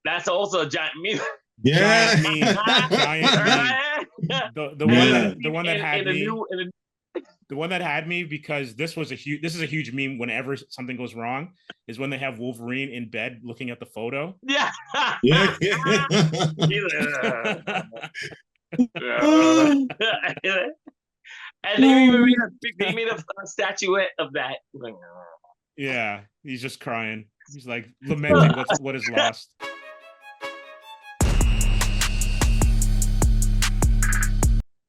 That's also a giant meme. Yeah. Giant meme. The one that had me. The one that had me because this is a huge meme whenever something goes wrong is when they have Wolverine in bed looking at the photo. Yeah. Yeah. And they even made a statuette of that. Yeah, he's just crying. He's like lamenting what is lost.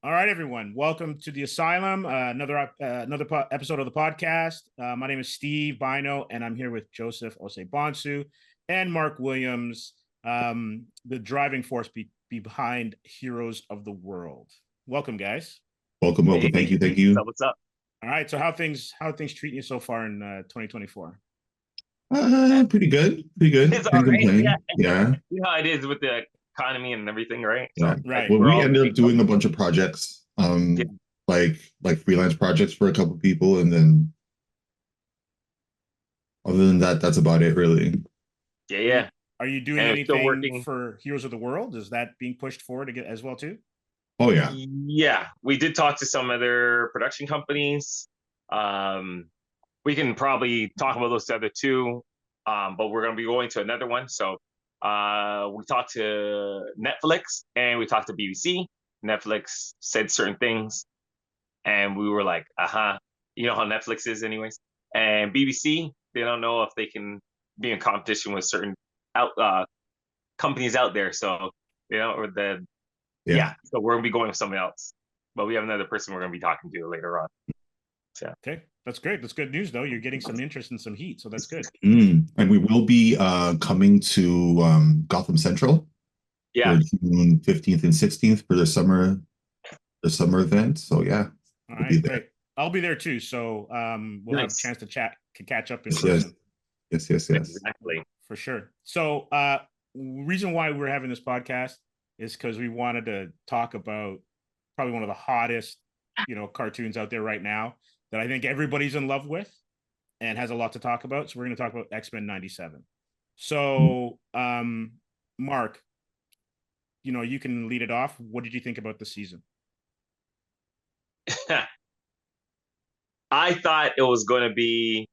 All right, everyone. Welcome to the Asylum. Another episode of the podcast. My name is Steve Bino, and I'm here with Joseph Osei Bonsu and Mark Williams, the driving force behind Heroes of the World. Welcome, guys. Welcome. Hey, thank you. What's up? All right. So how are things treating you so far in 2024? Pretty good. It's all right. Yeah. You know how it is with the economy and everything, right? Yeah. So, right. Well, we ended up doing a bunch of projects, like freelance projects for a couple of people, and then other than that, that's about it, really. Yeah. Are you doing anything for Heroes of the World? Is that being pushed forward to get as well too? Oh yeah. Yeah, we did talk to some other production companies. We can probably talk about those other two, but we're going to be going to another one. So we talked to Netflix and we talked to BBC. Netflix said certain things, and we were like, you know how Netflix is, anyways. And BBC, they don't know if they can be in competition with certain companies out there. So so we're gonna be going with somebody else, but we have another person we're gonna be talking to later on. So. Okay, that's great. That's good news, though. You're getting some interest and some heat, so that's good. And we will be coming to Gotham Central. Yeah, for June 15th and 16th for the summer event. So yeah, all right, great. I'll be there too, so we'll have a chance to catch up in person. Yes, exactly, for sure. So reason why we're having this podcast is because we wanted to talk about probably one of the hottest, cartoons out there right now that I think everybody's in love with and has a lot to talk about. So we're going to talk about X-Men 97. So, Mark, you can lead it off. What did you think about the season? I thought it was going to be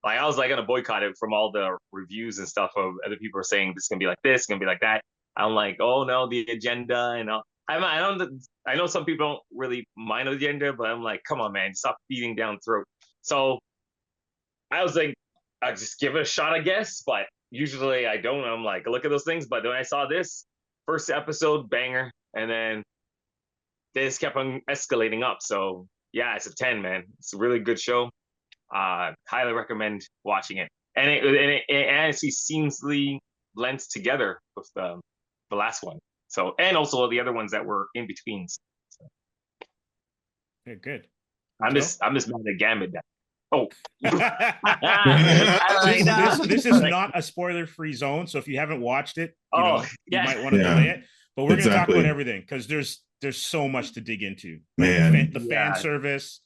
I was going to boycott it from all the reviews and stuff of other people are saying this is going to be like this, going to be like that. I'm like, oh no, the agenda and all. I know some people don't really mind the agenda, but I'm like, come on, man, stop beating down throat. So I was like, I just give it a shot, I guess. But usually I don't. I'm like, look at those things. But when I saw this first episode, banger, and then they just kept on escalating up. So yeah, it's a 10, man. It's a really good show. Highly recommend watching it. And it actually seamlessly blends together with the last one. So, and also the other ones that were in between. So. Okay, good. I'm just mad at Gambit. Oh, this is not a spoiler-free zone. So if you haven't watched it, you might want to delay it. But we're going to talk about everything because there's so much to dig into. Man, the fan service,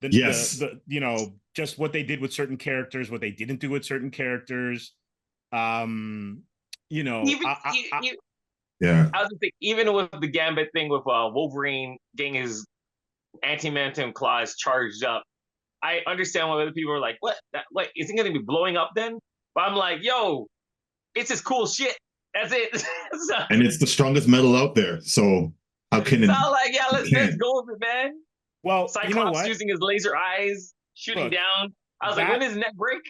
the just what they did with certain characters, what they didn't do with certain characters. I was thinking, even with the Gambit thing with Wolverine getting his anti-mantum claws charged up, I understand why other people are like, what isn't going to be blowing up then? But I'm like, yo, it's just cool shit. That's it. And it's the strongest metal out there. So how can it? So like, yeah, let's go with it, man. Well, Cyclops using his laser eyes, shooting down. I was like, when does his neck break?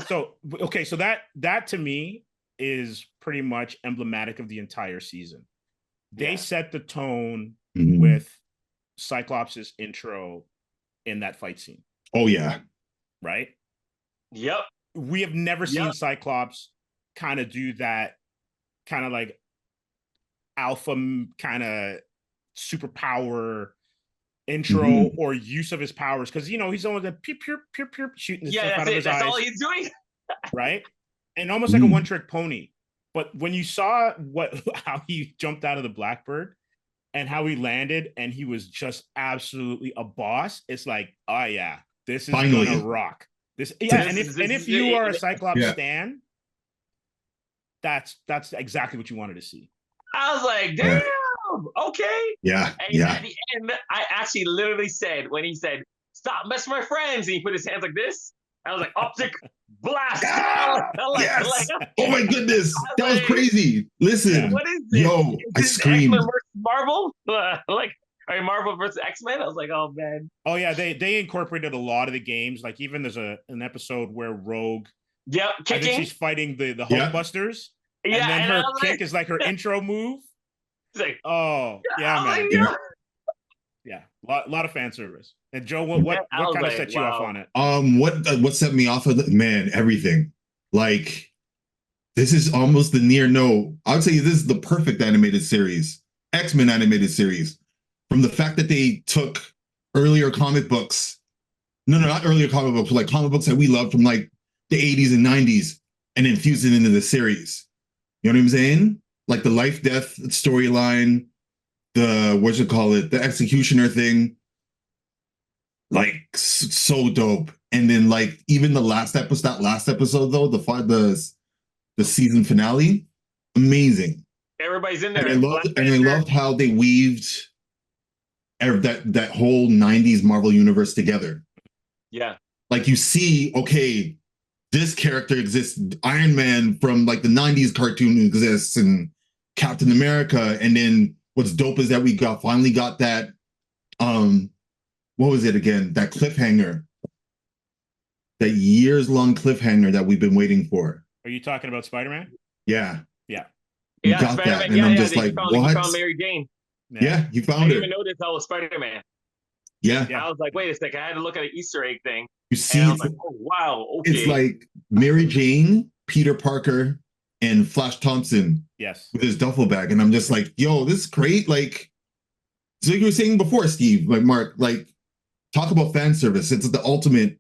So that to me is pretty much emblematic of the entire season. They set the tone with Cyclops' intro in that fight scene. Oh yeah. Right? Yep. We have never seen Cyclops kind of do that kind of like alpha kind of superpower intro or use of his powers, because he's almost a pure shooting stuff out of his eyes. That's all he's doing. Right? And almost like a one-trick pony. But when you saw how he jumped out of the Blackbird and how he landed and he was just absolutely a boss, it's like, oh yeah, this is gonna rock. If you are a Cyclops stan, that's exactly what you wanted to see. I was like, damn, okay. Yeah, And at the end, I actually literally said, when he said, stop messing with my friends, and he put his hands like this, I was like, optic blast. Yes. Oh my goodness. That was crazy. Listen. What is this? Yo, I screamed. X-Men versus Marvel? Marvel versus X-Men? I was like, oh man. Oh yeah, they incorporated a lot of the games. Like even there's an episode where Rogue, kicking. I think she's fighting the Hulkbusters. Yeah, and then her kick is like her intro move. Like, oh yeah, man. Yeah, a lot of fan service. And Joe, what kind of set you off on it? What set me off of it? Man, everything. Like, this is almost the near no. I would say this is the perfect animated series, X-Men animated series. From the fact that they took earlier comic books, no, not earlier comic books, but like comic books that we loved from like the 80s and 90s, and infused it into the series. You know what I'm saying? Like the life death storyline, the executioner thing, like so dope. And then like even that last episode though, the season finale, amazing. Everybody's in there. And I loved how they weaved that whole 90s Marvel universe together. Yeah. Like you see, okay, this character exists. Iron Man from like the 90s cartoon exists, and Captain America. And then what's dope is that we finally got that, what was it again? That cliffhanger. That years-long cliffhanger that we've been waiting for. Are you talking about Spider-Man? Yeah. Yeah. You got that. And I'm just like, what? You found Mary Jane. Yeah, you found I it. didn't even notice that was Spider-Man. Yeah. I was like, wait a second. I had to look at an Easter egg thing. You see, and I was like, oh, wow, okay. It's like Mary Jane, Peter Parker, and Flash Thompson. Yes. With his duffel bag. And I'm just like, yo, this is great. Like, so you were saying before, Steve, like Mark, like, talk about fan service. It's the ultimate.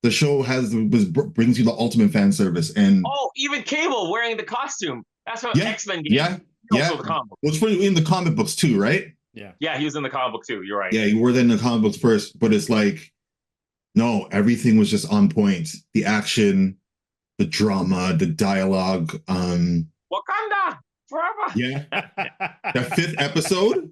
The show brings you the ultimate fan service. And even Cable wearing the costume. That's what X-Men game. Yeah. Well, it's in the comic books too, right? Yeah, he was in the comic book too. You're right. Yeah, he wore that in the comic books first, but it's like, no, everything was just on point. The action, the drama, the dialogue. Wakanda forever. Yeah. That 5th episode.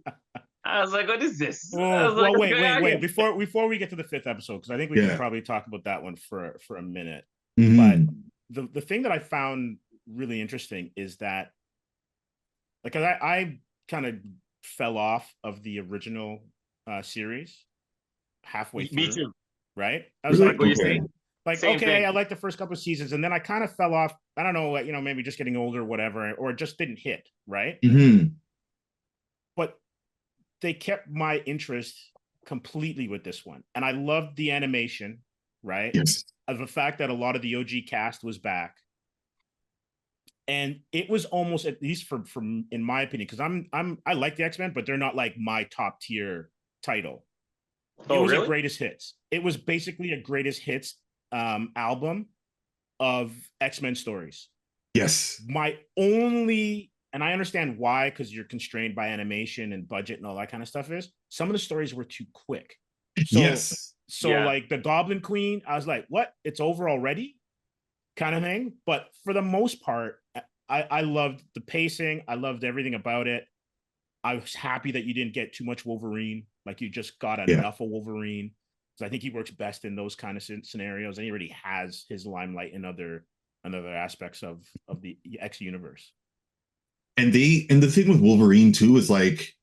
I was like, what is this? Well, wait. Before we get to the 5th episode, because I think we can probably talk about that one for a minute. Mm-hmm. But the thing that I found really interesting is that, like, I kind of fell off of the original series halfway through. Me too. Right? I was like, what you're saying? Like, same okay, thing. I liked the first couple of seasons, and then I kind of fell off. I don't know, maybe just getting older or whatever, or it just didn't hit, right? Mm-hmm. But they kept my interest completely with this one. And I loved the animation, right? Yes. Of the fact that a lot of the OG cast was back. And it was almost, at least from in my opinion, because I like the X-Men, but they're not like my top tier title. It was a greatest hits. It was basically a greatest hits album of X-Men stories. Yes. My only, and I understand why, because you're constrained by animation and budget and all that kind of stuff, is some of the stories were too quick. So like the Goblin Queen, I was like, what? It's over already? Kind of thing. But for the most part, I loved the pacing. I loved everything about it. I was happy that you didn't get too much Wolverine. Like you just got enough of Wolverine. Because I think he works best in those kind of scenarios. And he already has his limelight in other aspects of the X universe. And the thing with Wolverine too is like,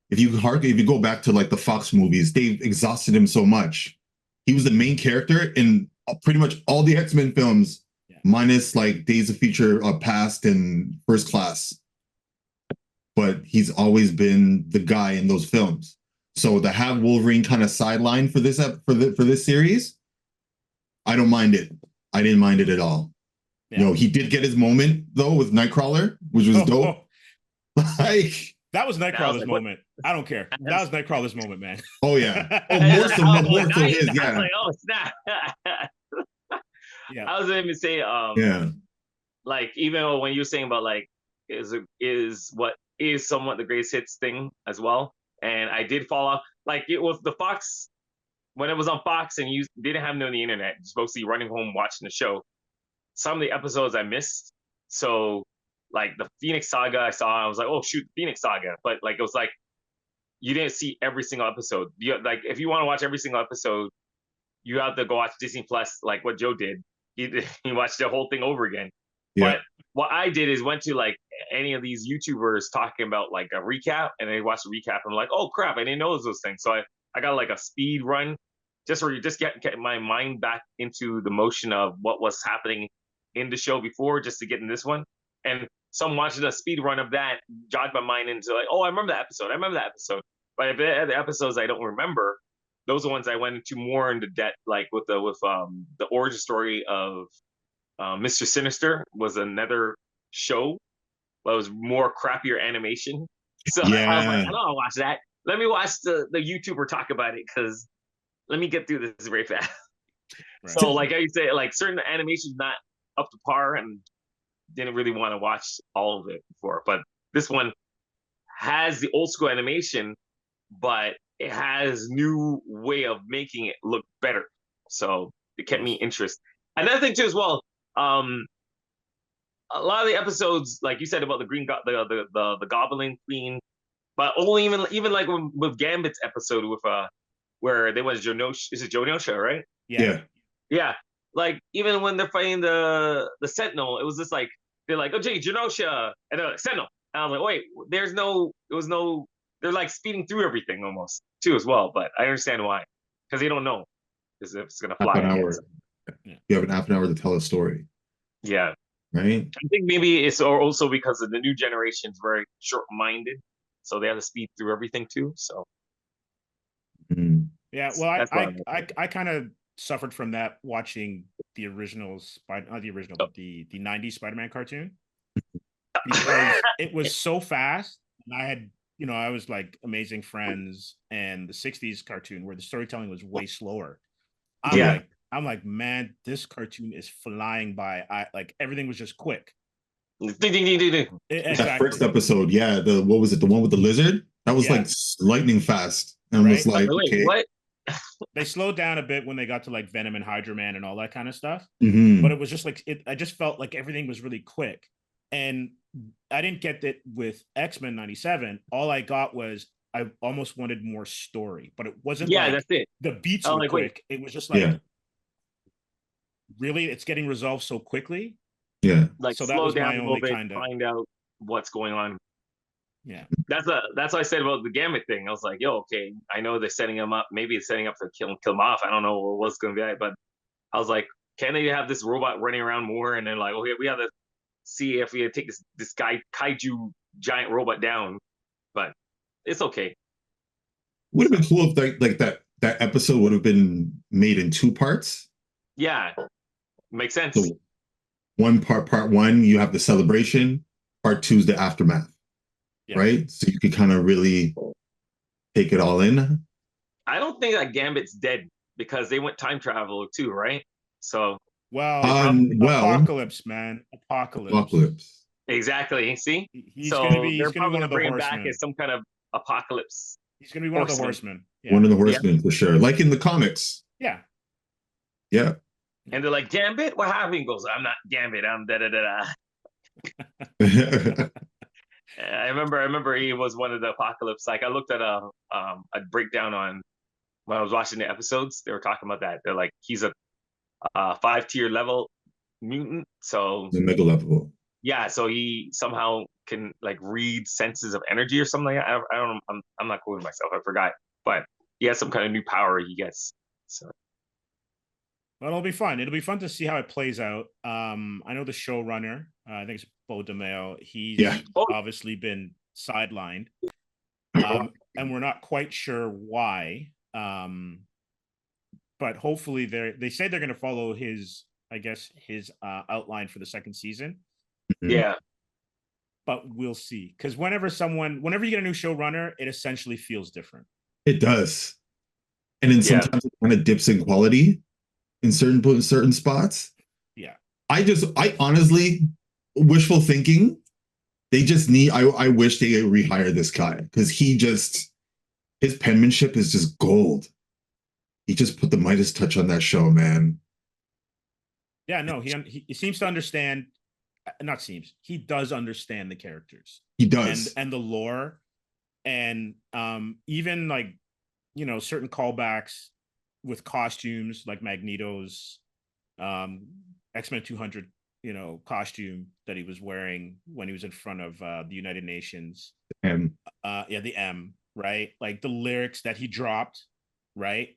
if you go back to like the Fox movies, they've exhausted him so much. He was the main character in pretty much all the X-Men films, minus like Days of Future Past and First Class. But he's always been the guy in those films. So to have Wolverine kind of sidelined for this series, I don't mind it. I didn't mind it at all. Yeah. He did get his moment though with Nightcrawler, which was dope. Like that was Nightcrawler's moment. I don't care. That was Nightcrawler's moment, man. Oh yeah. More so his. Yeah. I was like, oh snap. I was going to say, like even when you're saying about like is what is somewhat the greatest hits thing as well, and I did fall off. Like it was the Fox when it was on Fox, and you didn't have no on the internet. You're supposed to be running home watching the show. Some of the episodes I missed, So like the Phoenix Saga I saw, I was like, oh shoot, Phoenix Saga. But like it was like you didn't see every single episode. Like if you want to watch every single episode, you have to go watch Disney Plus, like what Joe did. He watched the whole thing over again. Yeah. But what I did is went to like any of these YouTubers talking about like a recap, and I watched a recap, and I'm like, oh crap, I didn't know those things. So I got like a speed run, just where you just get my mind back into the motion of what was happening in the show before, just to get in this one. And some watching a speed run of that jogged my mind into like, oh, I remember that episode. I remember that episode. But if they had the episodes I don't remember, those are the ones I went into more into depth, like with the origin story of Mr. Sinister was another show, but it was more crappier animation. So I was like, I don't want to watch that. Let me watch the YouTuber talk about it, because let me get through this very fast. Right. So like I say, like certain animations not up to par, and didn't really want to watch all of it before. But this one has the old school animation, but it has new way of making it look better. So it kept me interested. Another thing too as well, a lot of the episodes, like you said about the the Goblin Queen, but only even like with Gambit's episode with where they was Genosha, is it Genosha, right? Yeah. Like even when they're fighting the Sentinel, it was just like they're like, oh gee, Genosha, and they're like Sentinel. And I was like, wait, they're like speeding through everything almost too as well. But I understand why, because they don't know if it's gonna fly. Half an hour. You have half an hour to tell a story. Yeah. Right. I think maybe it's also because of the new generation is very short-minded, so they have to speed through everything too. So. Yeah. Well, I kind of suffered from that watching the originals, not the original, but the 90s Spider-Man cartoon, because it was so fast, and I had, I was like Amazing Friends and the 60s cartoon where the storytelling was way slower. I'm like, man, this cartoon is flying by. Like everything was just quick. Exactly. That first episode, what was it? The one with the lizard? That was like lightning fast. And was like, okay. What? They slowed down a bit when they got to like Venom and Hydra Man and all that kind of stuff. Mm-hmm. But it was just like I just felt like everything was really quick. And I didn't get that with X-Men 97. All I got was I almost wanted more story, but it wasn't that's it. The beats were quick. It was just like really, it's getting resolved so quickly. Yeah. Like so that was down my a only bit, kind of find out what's going on. Yeah. That's what I said about the Gambit thing. I was like, yo, okay, I know they're setting him up. Maybe it's setting up to kill him off. I don't know what's going to be like, but I was like, can they have this robot running around more? And then like, okay, we have to see if we take this guy kaiju giant robot down. But it's okay. Would have been cool if that episode would have been made in 2 parts. Yeah, makes sense. So part one, you have the celebration. Part 2 is the aftermath. Right? So you could kind of really take it all in. I don't think that Gambit's dead, because they went time travel too, right? So Apocalypse, man. Apocalypse. Exactly. See? He's gonna be one of the bring him horsemen. back as some kind of apocalypse. He's gonna be one of the horsemen. Yeah. One of the horsemen for sure. Like in the comics. Yeah. Yeah. And they're like, Gambit, what happened? He goes, I'm not Gambit, I'm da-da-da-da. I remember he was one of the apocalypse. Like I looked at a breakdown on when I was watching the episodes. They were talking about that. They're like, he's a 5-tier level mutant. So the mega level. Yeah, so he somehow can like read senses of energy or something like that. I don't know. I'm not quoting myself. I forgot. But he has some kind of new power he gets. So. Well, it'll be fun. It'll be fun to see how it plays out. I know the showrunner, I think it's Beau DeMayo. He's obviously been sidelined, and we're not quite sure why. But hopefully, they say they're going to follow his outline for the second season. Yeah, but we'll see. Because whenever you get a new showrunner, it essentially feels different. It does, and then sometimes it kind of dips in quality in certain spots. Yeah. I honestly, wishful thinking, they just need, I wish they rehire this guy, because his penmanship is just gold. He just put the Midas touch on that show, man. Yeah, no, he seems to understand not seems, he does understand the characters. He does. And the lore, and even like, you know, certain callbacks with costumes like Magneto's X-Men 200, you know, costume that he was wearing when he was in front of the United Nations. And The M, right? Like the lyrics that he dropped, right,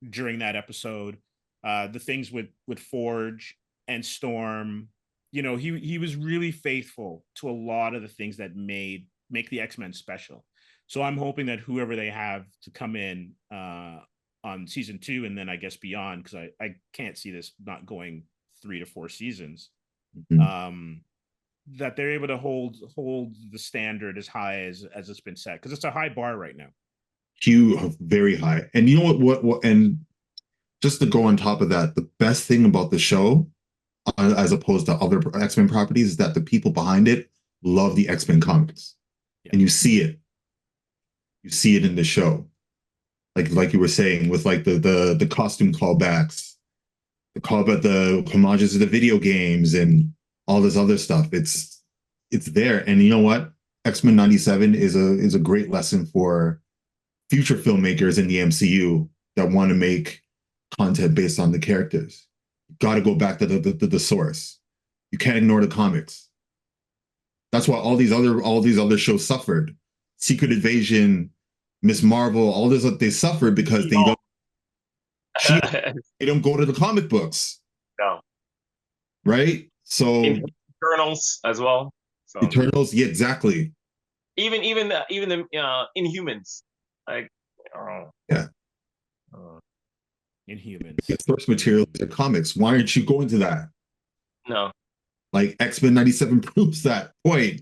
during that episode, the things with Forge and Storm. You know, he was really faithful to a lot of the things that make the X-Men special. So I'm hoping that whoever they have to come in on season 2, and then I guess beyond, because I can't see this not going 3 to 4 seasons, that they're able to hold the standard as high as it's been set, because it's a high bar right now. Very high. And you know what and just to go on top of that, the best thing about the show, as opposed to other X-Men properties, is that the people behind it love the X-Men comics. Yeah. And you see it in the show, like you were saying, with like the costume callbacks, the homages to the video games and all this other stuff. It's there. And you know what, X-Men 97 is a great lesson for future filmmakers in the MCU that want to make content based on the characters. You got to go back to the source. You can't ignore the comics. That's why all these other shows suffered. Secret Invasion, Miss Marvel, all this, they suffered because they don't go to the comic books. No. Right? So Eternals as well. So. Eternals, yeah, exactly. Even the Inhumans, like Inhumans. The source material to comics. Why aren't you going to that? No. Like X-Men 97 proves that point.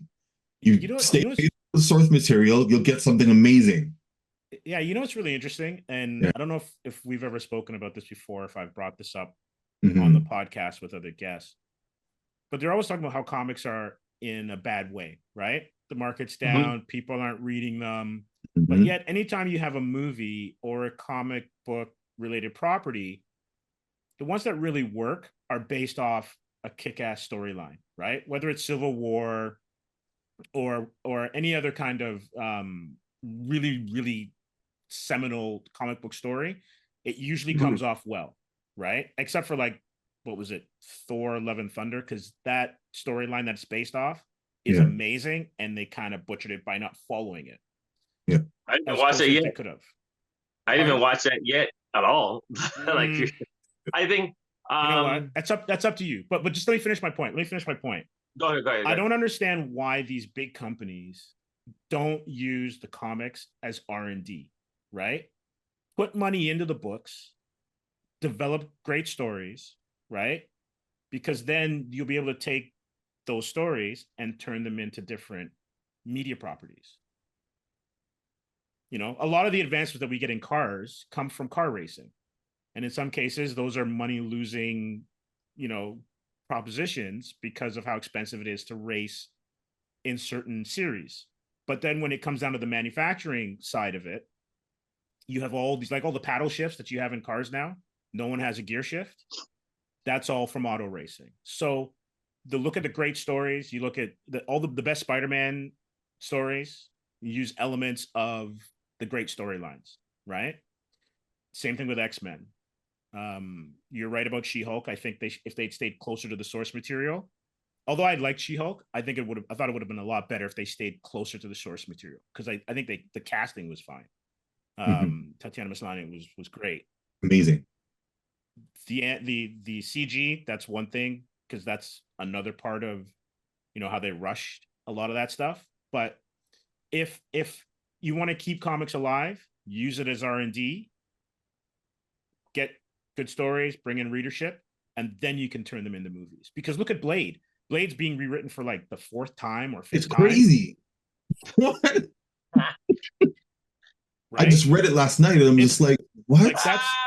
You stay with the source material, you'll get something amazing. Yeah, you know what's really interesting, and I don't know if we've ever spoken about this before, if I've brought this up on the podcast with other guests, but they're always talking about how comics are in a bad way, right? The market's down, people aren't reading them, but yet anytime you have a movie or a comic book related property, the ones that really work are based off a kick-ass storyline, right? Whether it's Civil War or any other kind of really, really seminal comic book story, it usually comes off well, right? Except for like, what was it, Thor Love and Thunder, because that storyline that's based off is amazing, and they kind of butchered it by not following it. Yeah, I didn't watch it yet. Could have. I didn't even watch that yet at all. Like, I think you know what? That's up to you. But just let me finish my point. Go ahead. I don't understand why these big companies don't use the comics as R&D, right? Put money into the books, develop great stories, right? Because then you'll be able to take those stories and turn them into different media properties. You know, a lot of the advancements that we get in cars come from car racing. And in some cases, those are money losing, you know, propositions because of how expensive it is to race in certain series. But then when it comes down to the manufacturing side of it, you have all these, like all the paddle shifts that you have in cars now. No one has a gear shift. That's all from auto racing. So look at the great stories. You look at all the best Spider-Man stories. You use elements of the great storylines, right? Same thing with X-Men. You're right about She-Hulk. I think if they'd stayed closer to the source material, although I liked She-Hulk, I thought it would have been a lot better if they stayed closer to the source material, because I think the casting was fine. Tatiana Maslany was great, amazing. The CG, that's one thing, because that's another part of, you know, how they rushed a lot of that stuff. But if you want to keep comics alive, use it as R&D, get good stories, bring in readership, and then you can turn them into movies. Because look at Blade. Blade's being rewritten for like the 4th time or 5th time. It's crazy. What? Right? I just read it last night, and I'm just like, what? Like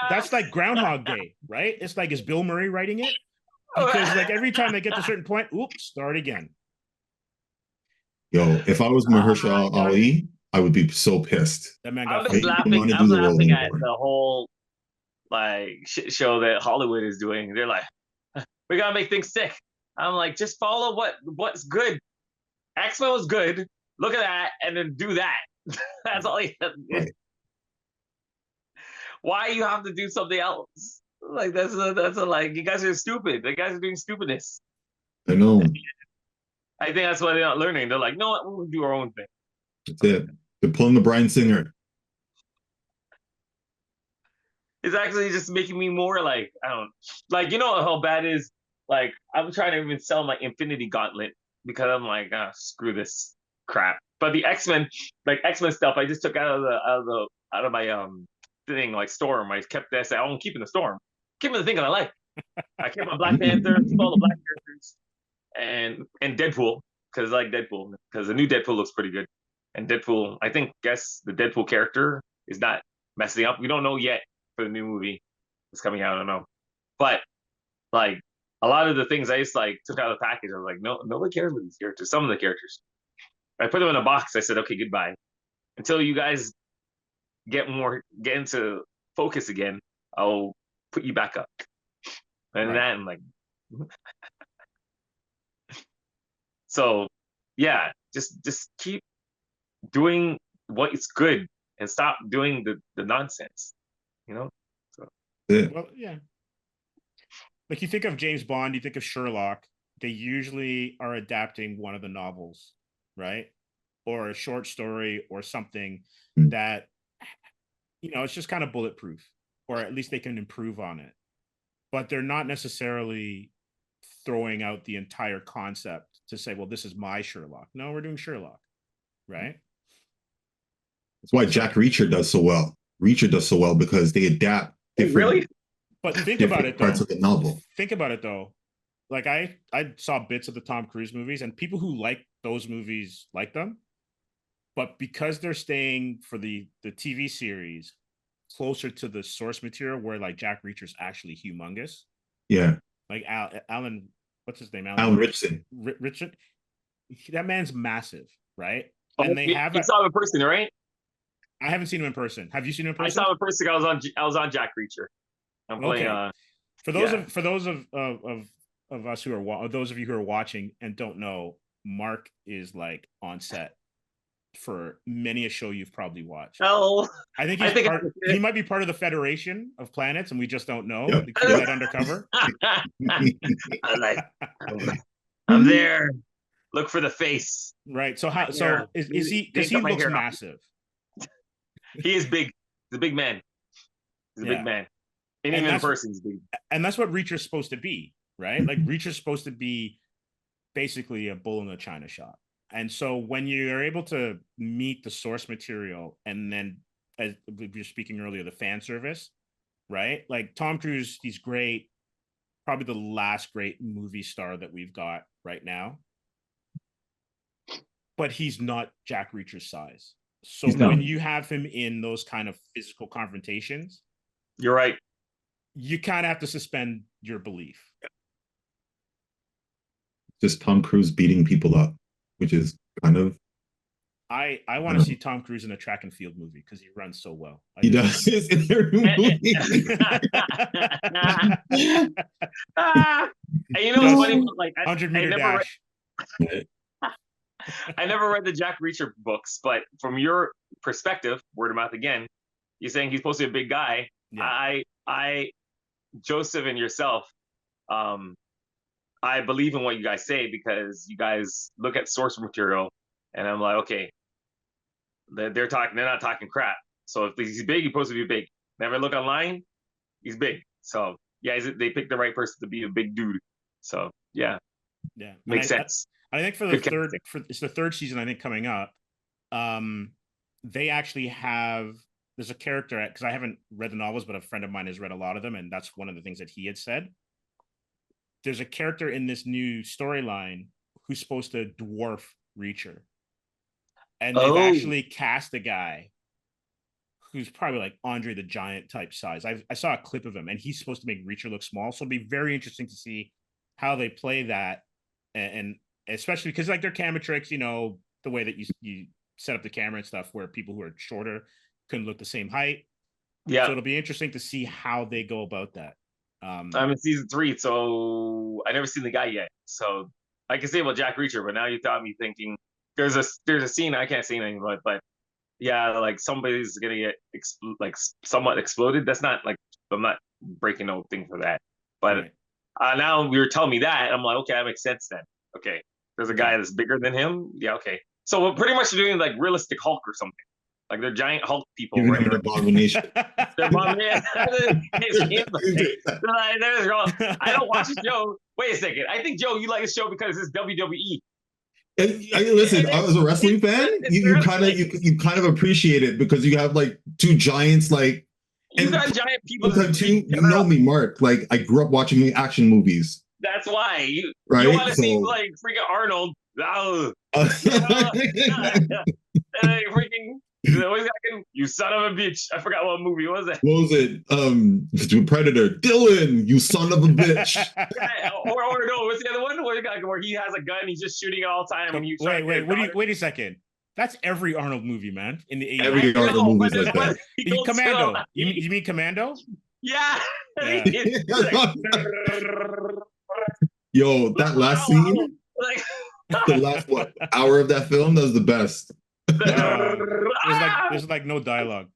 that's like Groundhog Day, right? It's like, is Bill Murray writing it? Because like every time they get to a certain point, oops, start again. Yo, if I was Mahershala Ali, I would be so pissed. That man got I'm laughing at the whole like shit show that Hollywood is doing. They're like, we gotta make things sick. I'm like, just follow what's good. X-Men was good. Look at that, and then do that. That's all he has. Right. Why you have to do something else? Like that's a like you guys are stupid. The guys are doing stupidness. I know. I think that's why they're not learning. They're like, no, what? We'll do our own thing. That's it. They're pulling the Bryan Singer. It's actually just making me more like I don't like. You know how bad it is. Like I'm trying to even sell my Infinity Gauntlet because I'm like, screw this crap. But the X-Men, like X-Men stuff, I just took out of my thing like Storm. I kept this. I won't keep in the Storm. Keep in the thing that I like. I kept my Black Panther, keep all the Black characters, and Deadpool because I like Deadpool because the new Deadpool looks pretty good. And Deadpool, I guess the Deadpool character is not messing up. We don't know yet for the new movie that's coming out. I don't know, but like a lot of the things I just like took out of the package. I was like, no, nobody cares about these characters. Some of the characters, I put them in a box. I said, okay, goodbye. Until you guys get into focus again, I'll put you back up. And that, and like, so yeah, just keep doing what is good and stop doing the nonsense, you know? So well, yeah. Like you think of James Bond, you think of Sherlock, they usually are adapting one of the novels, right? Or a short story or something that, you know, it's just kind of bulletproof, or at least they can improve on it. But they're not necessarily throwing out the entire concept to say, well, this is my Sherlock. No, we're doing Sherlock, right? That's why Jack Reacher does so well. Reacher does so well because they adapt different. Really? But think about it though. Parts of the novel. Think about it though. Like I saw bits of the Tom Cruise movies, and people who like those movies like them. But because they're staying for the TV series closer to the source material, where like Jack Reacher's actually humongous. Yeah. Like Alan, what's his name? Alan Richardson. Richard. That man's massive, right? Oh, And they have. You saw him in person, right? I haven't seen him in person. Have you seen him in person? I saw him in person. I was on Jack Reacher. I'm playing. Okay. For those of us who are those of you who are watching and don't know, Mark is like on set for many a show you've probably watched. Oh, I think he might be part of the Federation of Planets, and we just don't know. Yep. Keep that undercover. I'm like, I'm there. Look for the face. Right. So how? So is he? Because he looks massive. He is big. He's a big man. He's a big man. And even in person, he's big. And that's what Reacher's supposed to be, right? Like Reacher's supposed to be basically a bull in a china shop. And so when you're able to meet the source material, and then as we were speaking earlier, the fan service, right? Like Tom Cruise, he's great. Probably the last great movie star that we've got right now. But he's not Jack Reacher's size. So when you have him in those kind of physical confrontations, you're right. You kind of have to suspend your belief. Just Tom Cruise beating people up, which is kind of. I want to see Tom Cruise in a track and field movie because he runs so well. He does in every movie. You know what's funny? Like 100-meter dash. I never read the Jack Reacher books, but from your perspective, word of mouth again, you're saying he's supposed to be a big guy. Yeah. I, Joseph and yourself, I believe in what you guys say because you guys look at source material, and I'm like, okay, they're not talking crap. So if he's big, he's supposed to be big. Never look online, he's big. So yeah, they picked the right person to be a big dude. So yeah, makes sense. I think it's the third season, I think, coming up. They actually have, there's a character, because I haven't read the novels, but a friend of mine has read a lot of them, and that's one of the things that he had said. There's a character in this new storyline who's supposed to dwarf Reacher. And they've actually cast a guy who's probably like Andre the Giant type size. I saw a clip of him, and he's supposed to make Reacher look small. So it'll be very interesting to see how they play that, and especially because like their camera tricks, you know, the way that you set up the camera and stuff, where people who are shorter couldn't look the same height. Yeah. So it'll be interesting to see how they go about that. I'm in season 3, so I never seen the guy yet. So I can say about Jack Reacher, but now you got me thinking. There's a scene I can't say anything about, but yeah, like somebody's gonna get like somewhat exploded. That's not like I'm not breaking no thing for that. But Right. now you're telling me that I'm like, okay, that makes sense then. Okay, there's a guy Okay. that's bigger than him. Yeah, okay. So we're pretty much doing like realistic Hulk or something. Like they're giant Hulk people, Giving right? him an abomination. Their mom, yeah. There's wrong. I don't watch the show. Wait a second. I think Joe, you like the show because it's WWE. Listen, as a wrestling fan, you kind of appreciate it because you have like two giants, like, You and got giant people. too, you know me, Mark. Like I grew up watching action movies. That's why you Right? want to So- see like freaking Arnold. Oh, freaking you son of a bitch. I forgot what movie was that. What was it? Predator. Dylan, you son of a bitch. or no, what's the other one? Where he has a gun, he's just shooting all the time, and you wait a second. That's every Arnold movie, man. In the 80s. Every Arnold movie is like that. Commando. You mean Commando? Yeah. Yo, that last scene, Like, the last hour of that film, that was the best. There's like no dialogue.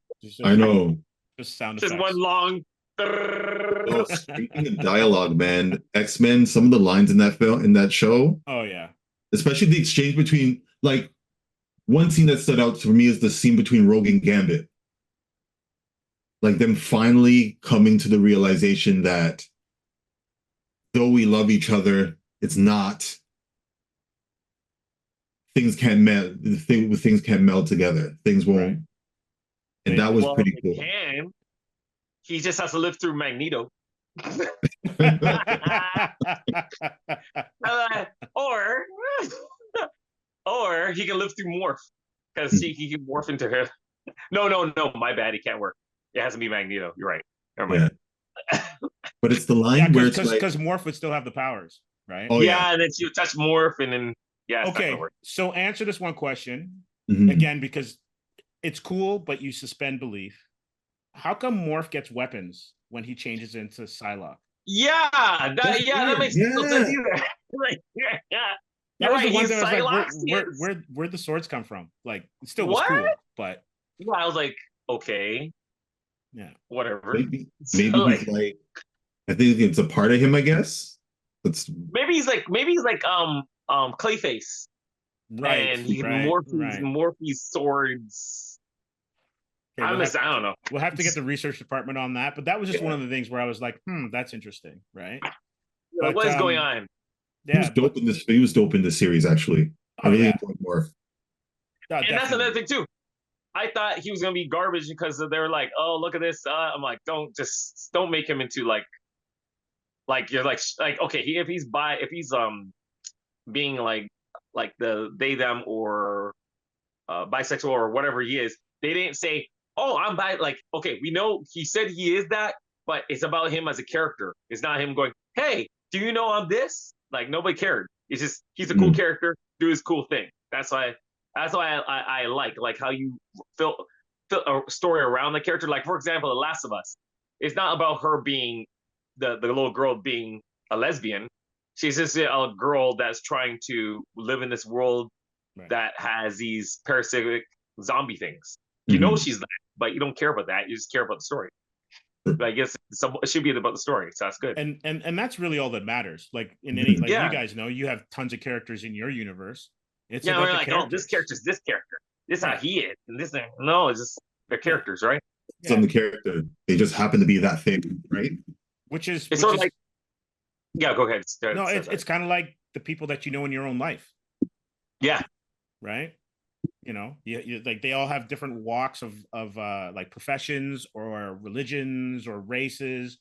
I know. Just sound just effects. one long. Oh, speaking of dialogue, man, X-Men, some of the lines in that film, in that show, Oh yeah. especially the exchange between, like, one scene that stood out for me is the scene between Rogue and Gambit. Like them finally coming to the realization that though we love each other, it's not, things can't meld. Things can't meld together. Things won't. Right. And that was pretty cool. He just has to live through Magneto. or he can live through Morph because he can morph into him. No, my bad. He can't work. It has to be Magneto. You're right. Never mind. Yeah. But it's the line where it's like, because Morph would still have the powers, right? Oh yeah. And then you touch Morph, and then Okay, so answer this one question Mhm. again, because it's cool, but you suspend belief. How come Morph gets weapons when he changes into Psylocke? That makes no sense either. Like, That was the one that I was like, where'd the swords come from? Like, it still was cool, but I was like, okay, yeah, whatever. Maybe he's like, I think it's a part of him, I guess. Maybe he's like Clayface, right? And he can morph these swords. Okay, I don't know. We'll have to get the research department on that, but that was just one of the things where I was like, that's interesting, right? But, what is going on? Yeah, he was dope in this series, actually. I really enjoyed Morph. And that's another thing too. I thought he was gonna be garbage because they were like, "Oh, look at this." I'm like, don't make him into like you're like okay, if he's being like the they them or bisexual or whatever he is, they didn't say, "Oh, I'm bi." Like, okay, we know he said he is that, but it's about him as a character. It's not him going, "Hey, do you know I'm this?" Like nobody cared. It's just he's a cool character, do his cool thing. That's why I like how you built a story around the character. Like, for example, The Last of Us. It's not about her being the little girl being a lesbian. She's just a girl that's trying to live in this world that has these parasitic zombie things. You know she's that, but you don't care about that. You just care about the story. I guess it should be about the story, so that's good. And that's really all that matters. Like in any, like you guys know, you have tons of characters in your universe. It's about the characters. Oh, this character's this character. This is how he is, and this thing. No, it's just their characters, right? It's on the character. They just happen to be that thing, right? It's sort of like. Yeah, go ahead. No, it's kind of like the people that you know in your own life. Yeah. Right. You know, you like they all have different walks of like professions or religions or races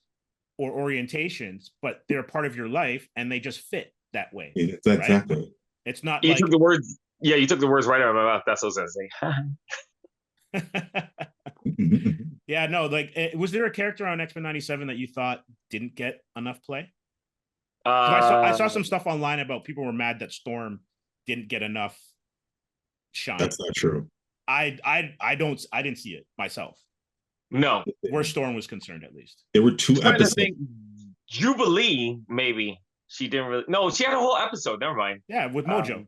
or orientations, but they're a part of your life and they just fit that way. Yeah, exactly. Right? It's not. You took the words. Yeah, you took the words right out of my mouth. That's what I was gonna say. Yeah, no. Like, was there a character on X-Men '97 that you thought didn't get enough play? I saw some stuff online about people were mad that Storm didn't get enough shine. That's not true. I didn't see it myself. No, where Storm was concerned, at least. There were 2 episodes. Jubilee, maybe. She didn't really. No, she had a whole episode. Never mind. Yeah, with Mojo.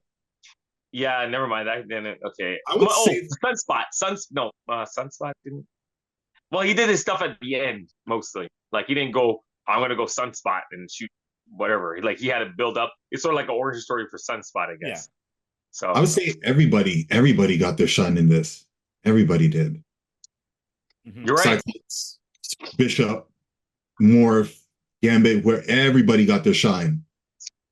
Yeah, never mind. I didn't. Okay. I would say Sunspot. Sunspot didn't. Well, he did his stuff at the end mostly. Like he didn't go. I'm gonna go Sunspot and shoot whatever. Like he had to build up. It's sort of like an origin story for Sunspot, I guess. Yeah. So I would say everybody got their shine in this. Everybody did. You're right. Cyclops, Bishop, Morph, Gambit, where everybody got their shine.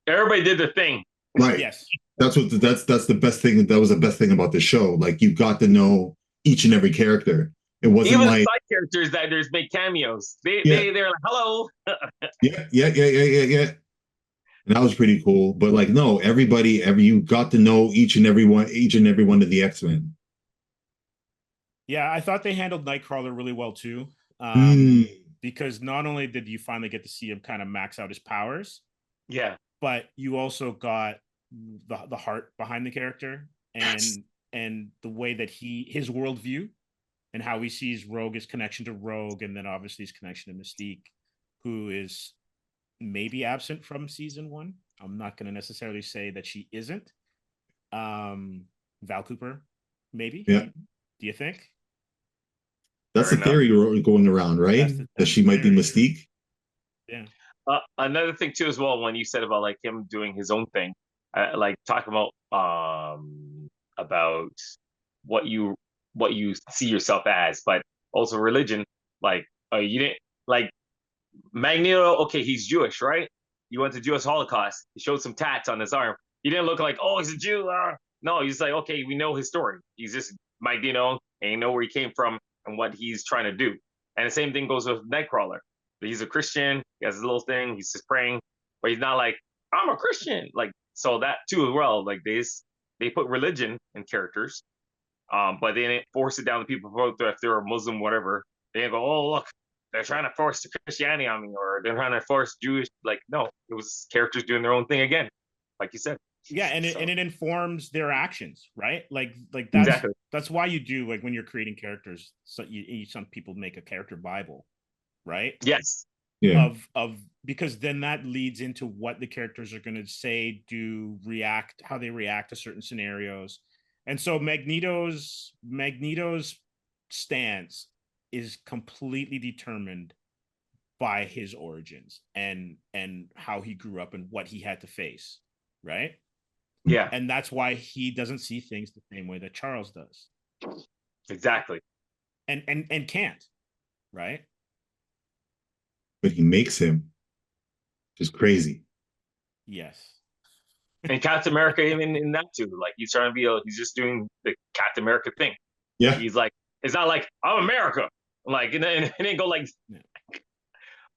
Everybody did their thing. Right. Yes. That's the best thing. That was the best thing about the show. Like you got to know each and every character. It wasn't even like the side characters that there's make cameos. They're like, hello. yeah. And that was pretty cool. But like, no, you got to know each and every one of the X-Men. Yeah, I thought they handled Nightcrawler really well too. Because not only did you finally get to see him kind of max out his powers, yeah, but you also got the heart behind the character and the way that his worldview and how he sees Rogue, his connection to Rogue, and then obviously his connection to Mystique, who is maybe absent from season 1. I'm not going to necessarily say that she isn't. Val Cooper, maybe. Yeah. Do you think? That's the theory going around, right? That she might be Mystique. Yeah. Another thing too, as well, when you said about like him doing his own thing, like talking about what you see yourself as, but also religion. Like you didn't like Magneto. Okay, he's Jewish, right? He went to Jewish Holocaust. He showed some tats on his arm. He didn't look like, oh, he's a Jew. No, he's like, okay, we know his story. He's just Magneto, and you know where he came from and what he's trying to do. And the same thing goes with Nightcrawler. He's a Christian. He has a little thing. He's just praying, but he's not like, I'm a Christian. Like, so that too as well. Like they put religion in characters, but they didn't force it down to people if they're a Muslim, whatever. They didn't go, oh look, they're trying to force Christianity on me, or they're trying to force Jewish. Like, no, it was characters doing their own thing again, like you said. Yeah, and it informs their actions, right? Like that's exactly. That's why you do, like, when you're creating characters. So some people make a character Bible, right? Yes. Yeah. Of because then that leads into what the characters are going to say, do, react, how they react to certain scenarios. And so Magneto's stance is completely determined by his origins and how he grew up and what he had to face, right? Yeah. And that's why he doesn't see things the same way that Charles does. Exactly. And can't, right? But he makes him just crazy. Yes. And Captain America, even in that too, like he's trying to be he's just doing the Captain America thing. Yeah. He's like, it's not like I'm America. Like, and it didn't go like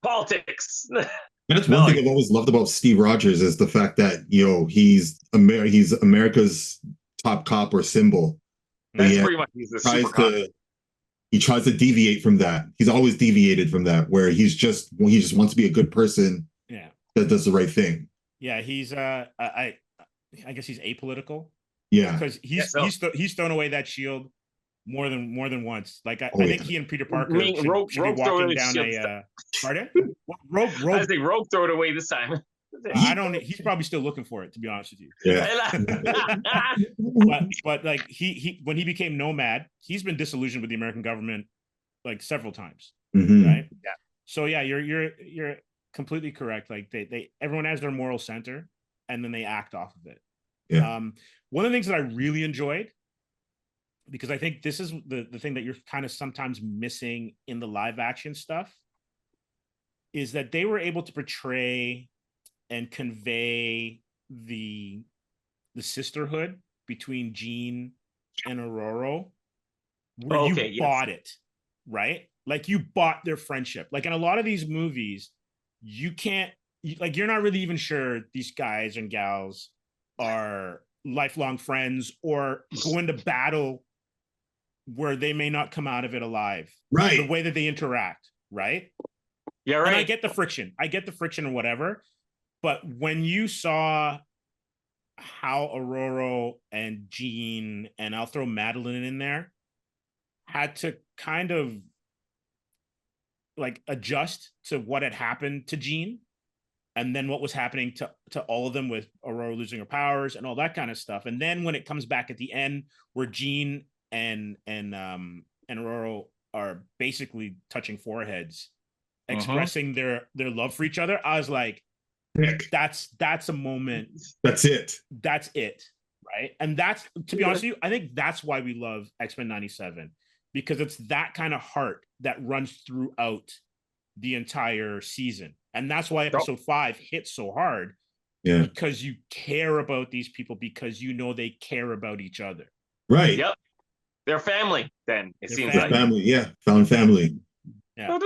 politics. And that's one thing I've always loved about Steve Rogers is the fact that, he's America's top cop or symbol. That's pretty much he's a super cop. He tries to deviate from that. He's always deviated from that, where he just wants to be a good person. Yeah. That does the right thing. Yeah, he's I guess he's apolitical. Yeah. Because he's thrown away that shield more than once. Like I think he and Peter Parker should be walking down a pardon? Rogue I think Rogue threw it away this time. He's probably still looking for it, to be honest with you. Yeah. but like he when he became Nomad, he's been disillusioned with the American government like several times. Mm-hmm. Right? Yeah. So yeah, you're completely correct. Like they everyone has their moral center and then they act off of it. Yeah. One of the things that I really enjoyed, because I think this is the thing that you're kind of sometimes missing in the live action stuff, is that they were able to portray and convey the sisterhood between Jean and Aurora, where you bought it, right? Like you bought their friendship. Like in a lot of these movies, you're not really even sure these guys and gals are lifelong friends or go into battle where they may not come out of it alive. Right. The way that they interact, right? Yeah, right. And I get the friction or whatever. But when you saw how Aurora and Jean, and I'll throw Madeline in there, had to kind of like adjust to what had happened to Jean, and then what was happening to all of them with Aurora losing her powers and all that kind of stuff. And then when it comes back at the end where Jean and Aurora are basically touching foreheads, expressing their love for each other, I was like, that's a moment. That's it. That's it. Right. And that's, to be honest with you, I think that's why we love X-Men 97, because it's that kind of heart that runs throughout the entire season. And that's why episode 5 hits so hard. Yeah. Because you care about these people, because you know they care about each other. Right. Yep. They're family then, it seems like. Family, yeah. Found family. Yeah.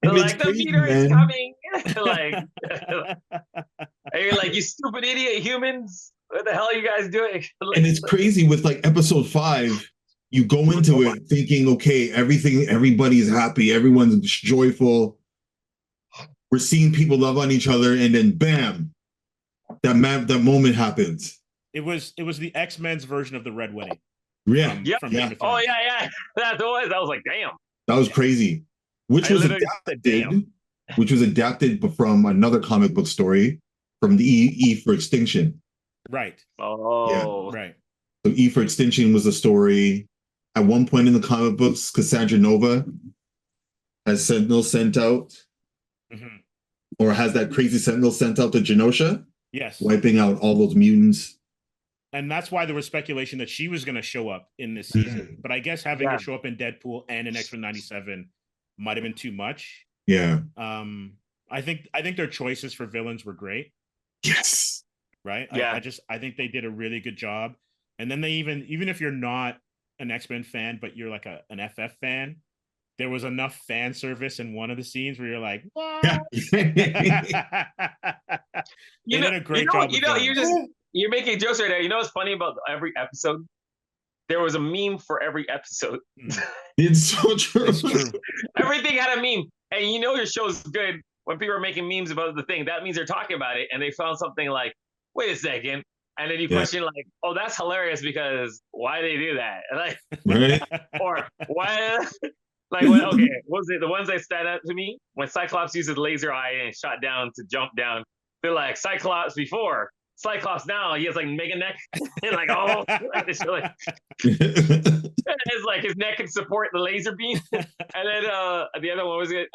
Like the meter is coming. Like, and you're like, you stupid idiot humans. What the hell are you guys doing? And it's crazy with like episode 5. You go into it thinking, okay, everybody's happy, everyone's joyful. We're seeing people love on each other, and then bam, that moment happens. It was the X-Men's version of the Red Wedding. Yeah. From Game of Thrones. Oh yeah. That was like, damn. That was crazy. Which was adapted from another comic book story from the E for Extinction. Right. Oh. Yeah. Right. So E for Extinction was a story. At one point in the comic books, Cassandra Nova has Sentinel sent out, or has that crazy Sentinel sent out to Genosha. Yes. Wiping out all those mutants. And that's why there was speculation that she was going to show up in this season. But I guess having her show up in Deadpool and in X-Men 97 might have been too much. Yeah. I think their choices for villains were great. Yes. Right? Yeah. I think they did a really good job. And then they even if you're not an X-Men fan, but you're like an FF fan, there was enough fan service in one of the scenes where you're like, what? They did a great job. You're making jokes right now. You know what's funny about every episode? There was a meme for every episode. It's so true. It's true. Everything had a meme. And you know your show's good when people are making memes about the thing. That means they're talking about it, and they found something like, wait a second. And then you question like, oh, that's hilarious because why they do that? Like, right? Or why? Like, what was it? The ones that stand out to me when Cyclops uses laser eye and shot down to jump down. They're like Cyclops before, Cyclops now. He has like mega neck, and like like this, like it's like his neck can support the laser beam. And then the other one was it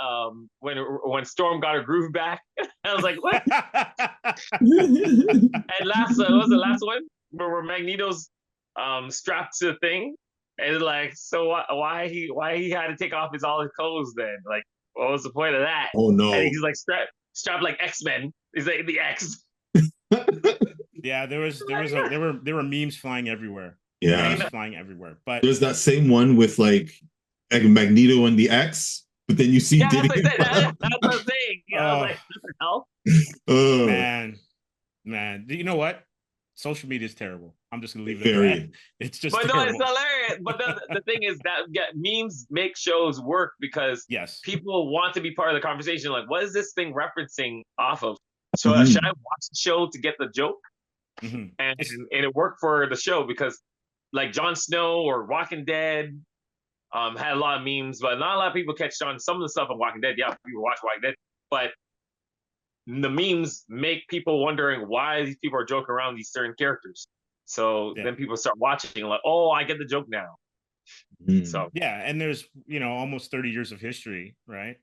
when Storm got her groove back. I was like, what? And last what was the last one where Magneto's strapped to the thing, and like, so why he had to take off all his clothes then? Like, what was the point of that? Oh no! And he's like strapped like X-Men. He's like the X. Yeah, there were memes flying everywhere. Yeah, memes flying everywhere. But there's that same one with like Magneto and the X, but then you see that's what I'm saying. You know, like, what the hell? Man, you know what? Social media is terrible. I'm just gonna leave it at that. It's just terrible. No, it's hilarious. But the thing is that memes make shows work because people want to be part of the conversation. Like, what is this thing referencing off of? So should I watch the show to get the joke? And it worked for the show because like Jon Snow or Walking Dead had a lot of memes, but not a lot of people catch on some of the stuff on Walking Dead. Yeah, people watch Walking Dead, but the memes make people wondering why these people are joking around these certain characters. So then people start watching like, oh, I get the joke now. So yeah, and there's almost 30 years of history, right?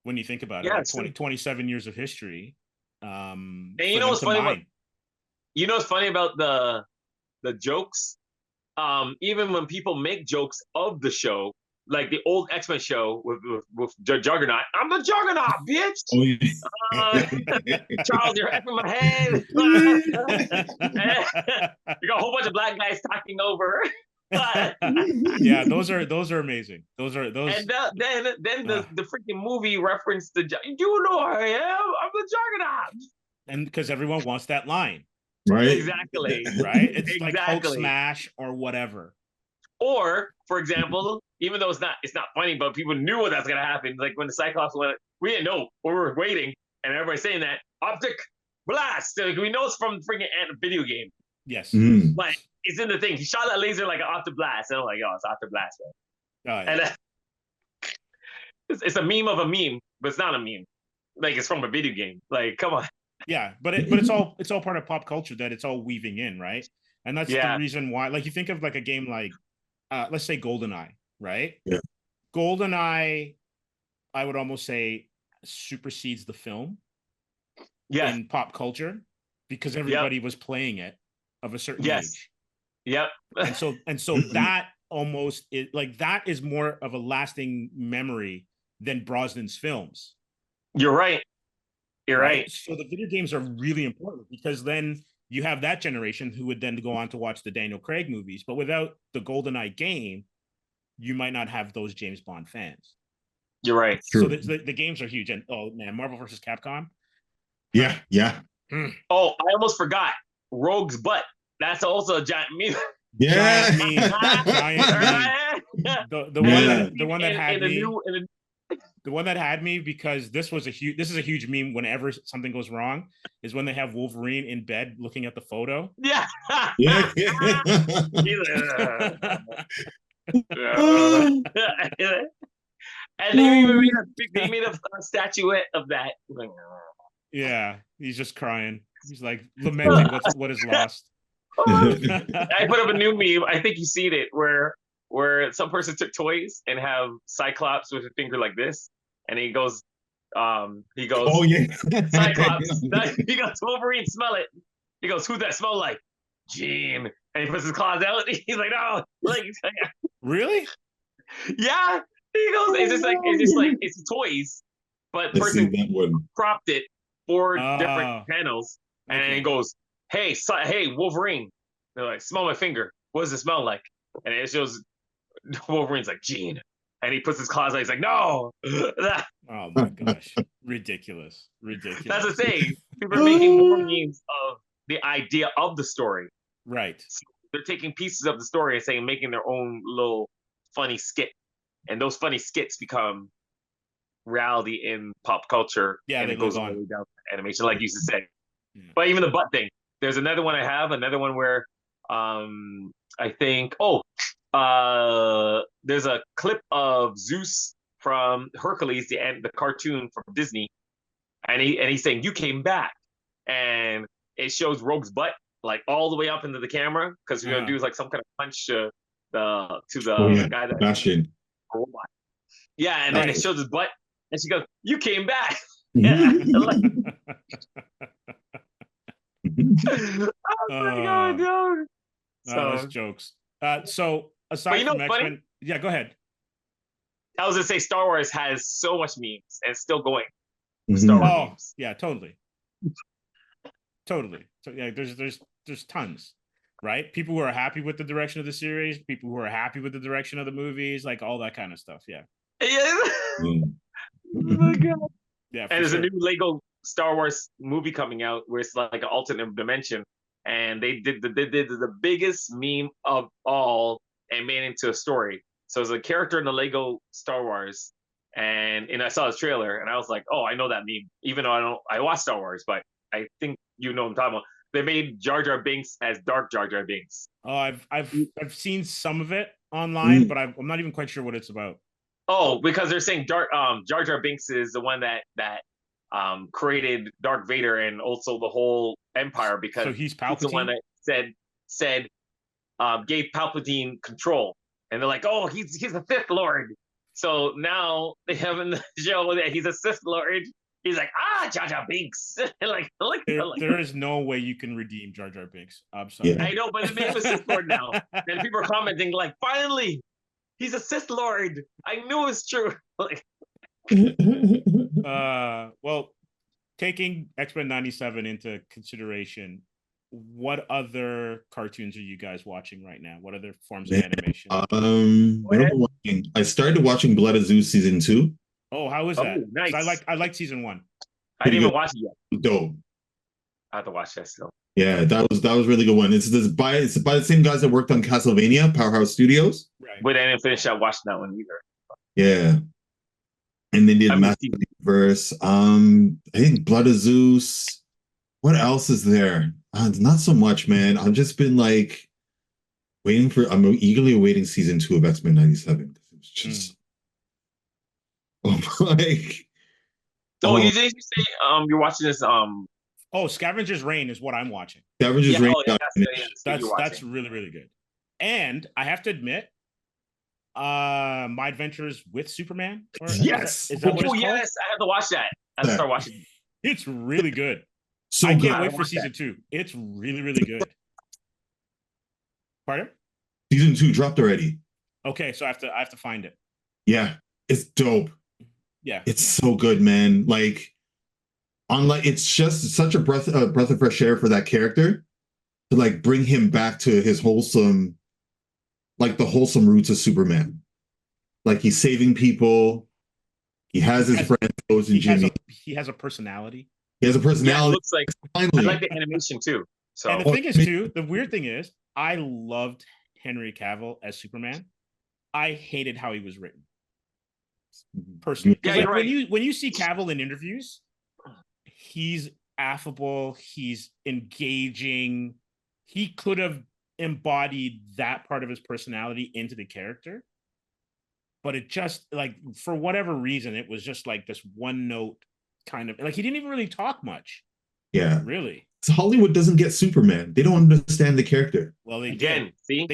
When you think about it, like 27 years of history. And you know what's funny about the jokes? Even when people make jokes of the show, like the old X-Men show with Juggernaut, I'm the Juggernaut, bitch. Charles, you're effing my head. You got a whole bunch of black guys talking over. Yeah, those are amazing. Those. And then the freaking movie referenced you know I am. I'm the Juggernaut. And because everyone wants that line, right? Exactly. Right. It's like Hulk smash or whatever. Or, for example, even though it's not funny, but people knew that's gonna happen. Like when the Cyclops went, we didn't know, we were waiting, and everybody's saying that optic blast. Like, we know it's from the freaking video game. Yes. But it's in the thing. He shot that laser like an optic blast, and I'm like, yo, it's optic blast, man. Oh, yeah. it's a meme of a meme, but it's not a meme. Like it's from a video game. Like, come on. Yeah, but it's all part of pop culture that it's all weaving in, right? And that's the reason why. Like you think of like a game like, let's say GoldenEye, right? Yeah. GoldenEye, I would almost say supersedes the film in pop culture because everybody was playing it of a certain age. Yep. And so that almost is like that is more of a lasting memory than Brosnan's films. You're right. You're right. So the video games are really important because then you have that generation who would then go on to watch the Daniel Craig movies. But without the GoldenEye game, you might not have those James Bond fans. You're right. So the games are huge. And oh man, Marvel versus Capcom. Yeah. Oh, I almost forgot. Rogue's butt. That's also a giant meme. Yeah. Giant meme. The one that had me. The one that had me because this is a huge meme whenever something goes wrong is when they have Wolverine in bed looking at the photo. Yeah. And they made a statuette of that. Yeah, he's just crying. He's like lamenting what is lost. I put up a new meme. I think you've seen it where some person took toys and have Cyclops with a finger like this, and he goes, oh yeah, Cyclops. He goes, Wolverine, smell it. He goes, who's that smell like? Gene. And he puts his claws out. He's like, no, like, really? Yeah. He goes, it's toys, but the person cropped it for different panels, and then he goes, hey, Wolverine. They're like, smell my finger. What does it smell like? And it shows Wolverine's like, Gene. And he puts his claws out. He's like, no. Oh my gosh. Ridiculous. That's the thing. People are making more memes of the idea of the story. Right. So they're taking pieces of the story and saying, making their own little funny skit. And those funny skits become reality in pop culture. Yeah, and it goes all the way down to animation, like you used to say. Yeah. But even the butt thing. There's another one I have, another one where I think, there's a clip of Zeus from Hercules, the cartoon from Disney, and he's saying, you came back. And it shows Rogue's butt like all the way up into the camera because we're gonna do like some kind of punch to the guy that Bastion. Robot. Yeah, and then it shows his butt, and she goes, "You came back." Oh my god, dude! Those jokes. So aside from X-Men, yeah, go ahead. I was gonna say Star Wars has so much memes and it's still going. Star Wars memes. Yeah, totally. So yeah, there's tons. Right? People who are happy with the direction of the series, people who are happy with the direction of the movies, like all that kind of stuff. Yeah. Oh my god. Yeah. And there's a new Lego Star Wars movie coming out where it's like an alternate dimension, and they did the biggest meme of all and made it into a story. So there's a character in the Lego Star Wars, and I saw this trailer, and I was like, oh, I know that meme, even though I watch Star Wars, but I think you know what I'm talking about. They made Jar Jar Binks as Dark Jar Jar Binks. Oh, I've seen some of it online, but I'm not even quite sure what it's about. Oh, because they're saying Jar Jar Binks is the one that created Darth Vader and also the whole Empire, because so he's Palpatine? The one that said gave Palpatine control, and they're like, oh, he's the Sith Lord. So now they have in the show that he's a Sith Lord. He's like, Jar Jar Binks. There is no way you can redeem Jar Jar Binks. I'm sorry. Yeah. I know, but they made him a Sith Lord now. And people are commenting like, finally, he's a Sith Lord. I knew it was true. Well, taking X-Men 97 into consideration, what other cartoons are you guys watching right now? What other forms of animation? What am I watching? I started watching Blood of Zeus season 2. Oh, how is that? Nice. I like season 1. I didn't even watch it yet. Dope. I have to watch that still. Yeah, that was a really good one. It's by the same guys that worked on Castlevania, Powerhouse Studios. Right. But I didn't finish watching that one either. Yeah. And then did Master Universe. I think Blood of Zeus. What else is there? Not so much, man. I've just been like I'm eagerly awaiting season 2 of X-Men 97. It was just Like, So you did you say you're watching this Oh, Scavenger's Reign is what I'm watching. Scavenger's yeah, Reign oh yeah, got that's finished. what you're watching. That's really, really good. And I have to admit, My Adventures with Superman. Or Yes. is that what it's Oh called? yes, I have to watch that. I have to start watching. It's really good. So I good. can't wait for watch season 2. It's really, really good. Pardon? Season 2 dropped already. Okay, so I have to find it. Yeah, it's dope. Yeah, It's so good, man. Like, unlike it's just such a breath of fresh air for that character to like bring him back to his wholesome, like the wholesome roots of Superman. Like he's saving people. He has his friends, Rose and Jimmy. He has a personality. He has a Yeah, it personality. looks like I Finally, like the animation too. So And the thing is, too, the weird thing is, I loved Henry Cavill as Superman. I hated how he was written, personally. Yeah, Because you're like right. when you see Cavill in interviews, he's affable, he's engaging. He could have embodied that part of his personality into the character, but it just like for whatever reason, it was just like this one note kind of like he didn't even really talk much. yeah. Really. So Hollywood doesn't get Superman. They don't understand the character. Well, they Again, did. see?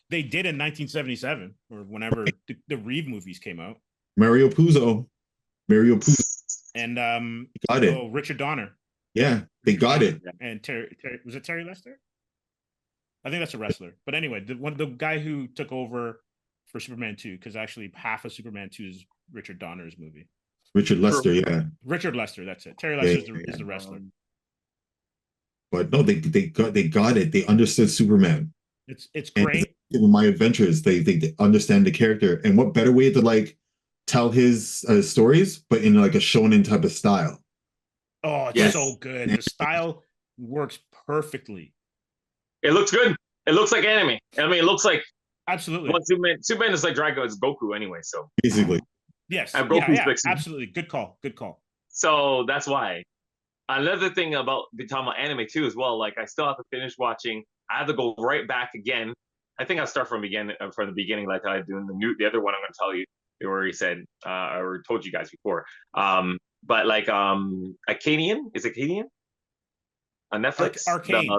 They did in 1977 or whenever the Reeve movies came out. Mario Puzo. And Got it. Richard Donner. Yeah, they got it. And Terry was it Terry Lester? I think that's a wrestler. But anyway, the guy who took over for Superman 2, because actually half of Superman 2 is Richard Donner's movie. Richard Lester, yeah. Richard Lester, that's it. Terry Lester Yeah, is the wrestler. But no, they got it. They understood Superman. It's great. And in My Adventures, they understand the character. And what better way to like tell his stories, but in like a shonen type of style. Oh, it's Yes. so good. The style works perfectly. It looks good. It looks like anime. I mean, it looks like Absolutely. well, Superman is like Drago, it's Goku anyway. So Basically. Yes. And Yeah, Goku's yeah, like- absolutely. Good call. Good call. so that's why. Another thing about the talking about anime too as well. Like I still have to finish watching. I have to go right back again. I think I'll start from the beginning, like I do in the other one. I'm going to tell you. They already said or told you guys before. But like Acadian is Acadian on Netflix. Arcane.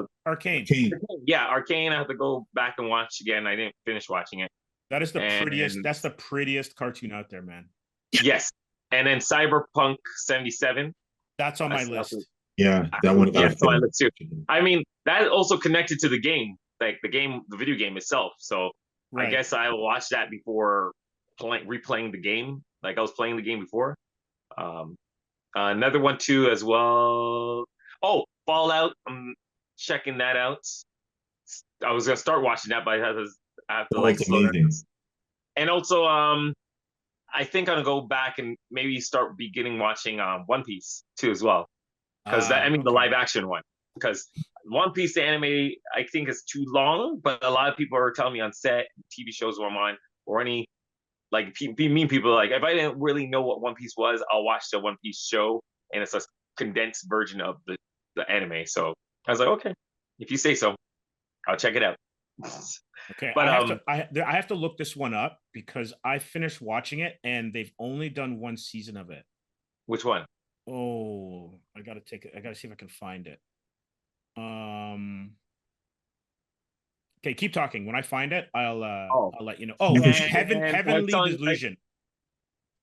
Yeah, Arcane. I have to go back and watch again. I didn't finish watching it. That is the prettiest. That's the prettiest cartoon out there, man. Yes, and then Cyberpunk 77. That's on my list. Yeah, that one. Yeah, so I looked too. I mean, that also connected to the game, like the video game itself. So right. I guess I will watch that before replaying the game. Like I was playing the game before. Another one too as well. Oh, Fallout. I'm checking that out. I was gonna start watching that, but I have to like slow down. And also, I think I'm gonna go back and maybe start beginning watching One Piece too as well, because the live action one. Because One Piece the anime I think is too long, but a lot of people are telling me on set, TV shows where I'm on, or any like people like if I didn't really know what One Piece was, I'll watch the One Piece show, and it's a condensed version of the anime. So I was like, okay, if you say so, I'll check it out. Okay, but I have to look this one up because I finished watching it and they've only done one season of it. Which one? Oh, I gotta see if I can find it. Okay, keep talking. When I find it, I'll let you know. Oh, Heavenly Delusion.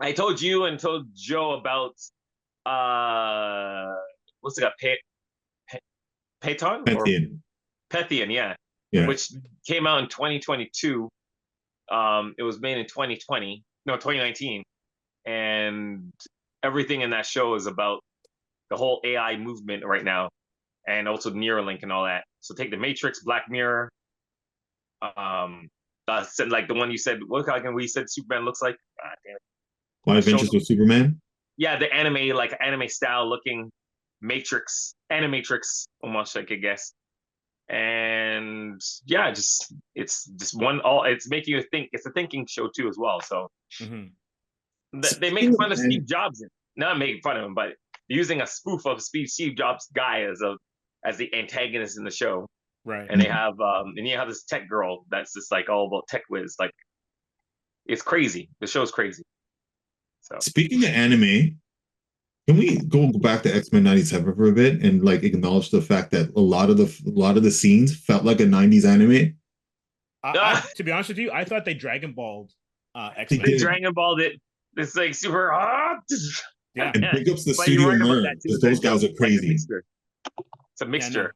I told you and told Joe about what's it got? Pethian, yeah. Which came out in 2022. It was made in 2019, and everything in that show is about the whole AI movement right now, and also Neuralink and all that. So take the Matrix, Black Mirror, like the one you said. What can we said Superman looks like? My Adventures with Superman. Yeah, the anime style looking Matrix, Animatrix, almost I could guess. And yeah, it's making you think. It's a thinking show too as well. So they make fun of Steve Jobs, not making fun of him, but using a spoof of Steve Jobs guy as the antagonist in the show. Right. And they have you have this tech girl that's just like all about tech whiz. Like it's crazy. The show's crazy. So speaking of anime, can we go back to X-Men 97 for a bit and like acknowledge the fact that a lot of the scenes felt like a 90s anime? To be honest with you, I thought they Dragon Balled They X-Men. they did. Dragon Balled it. It's like super hot. Yeah. And big ups the But you're studio right about nerd that too. because those guys are Like a crazy. mixture. It's a Yeah, mixture.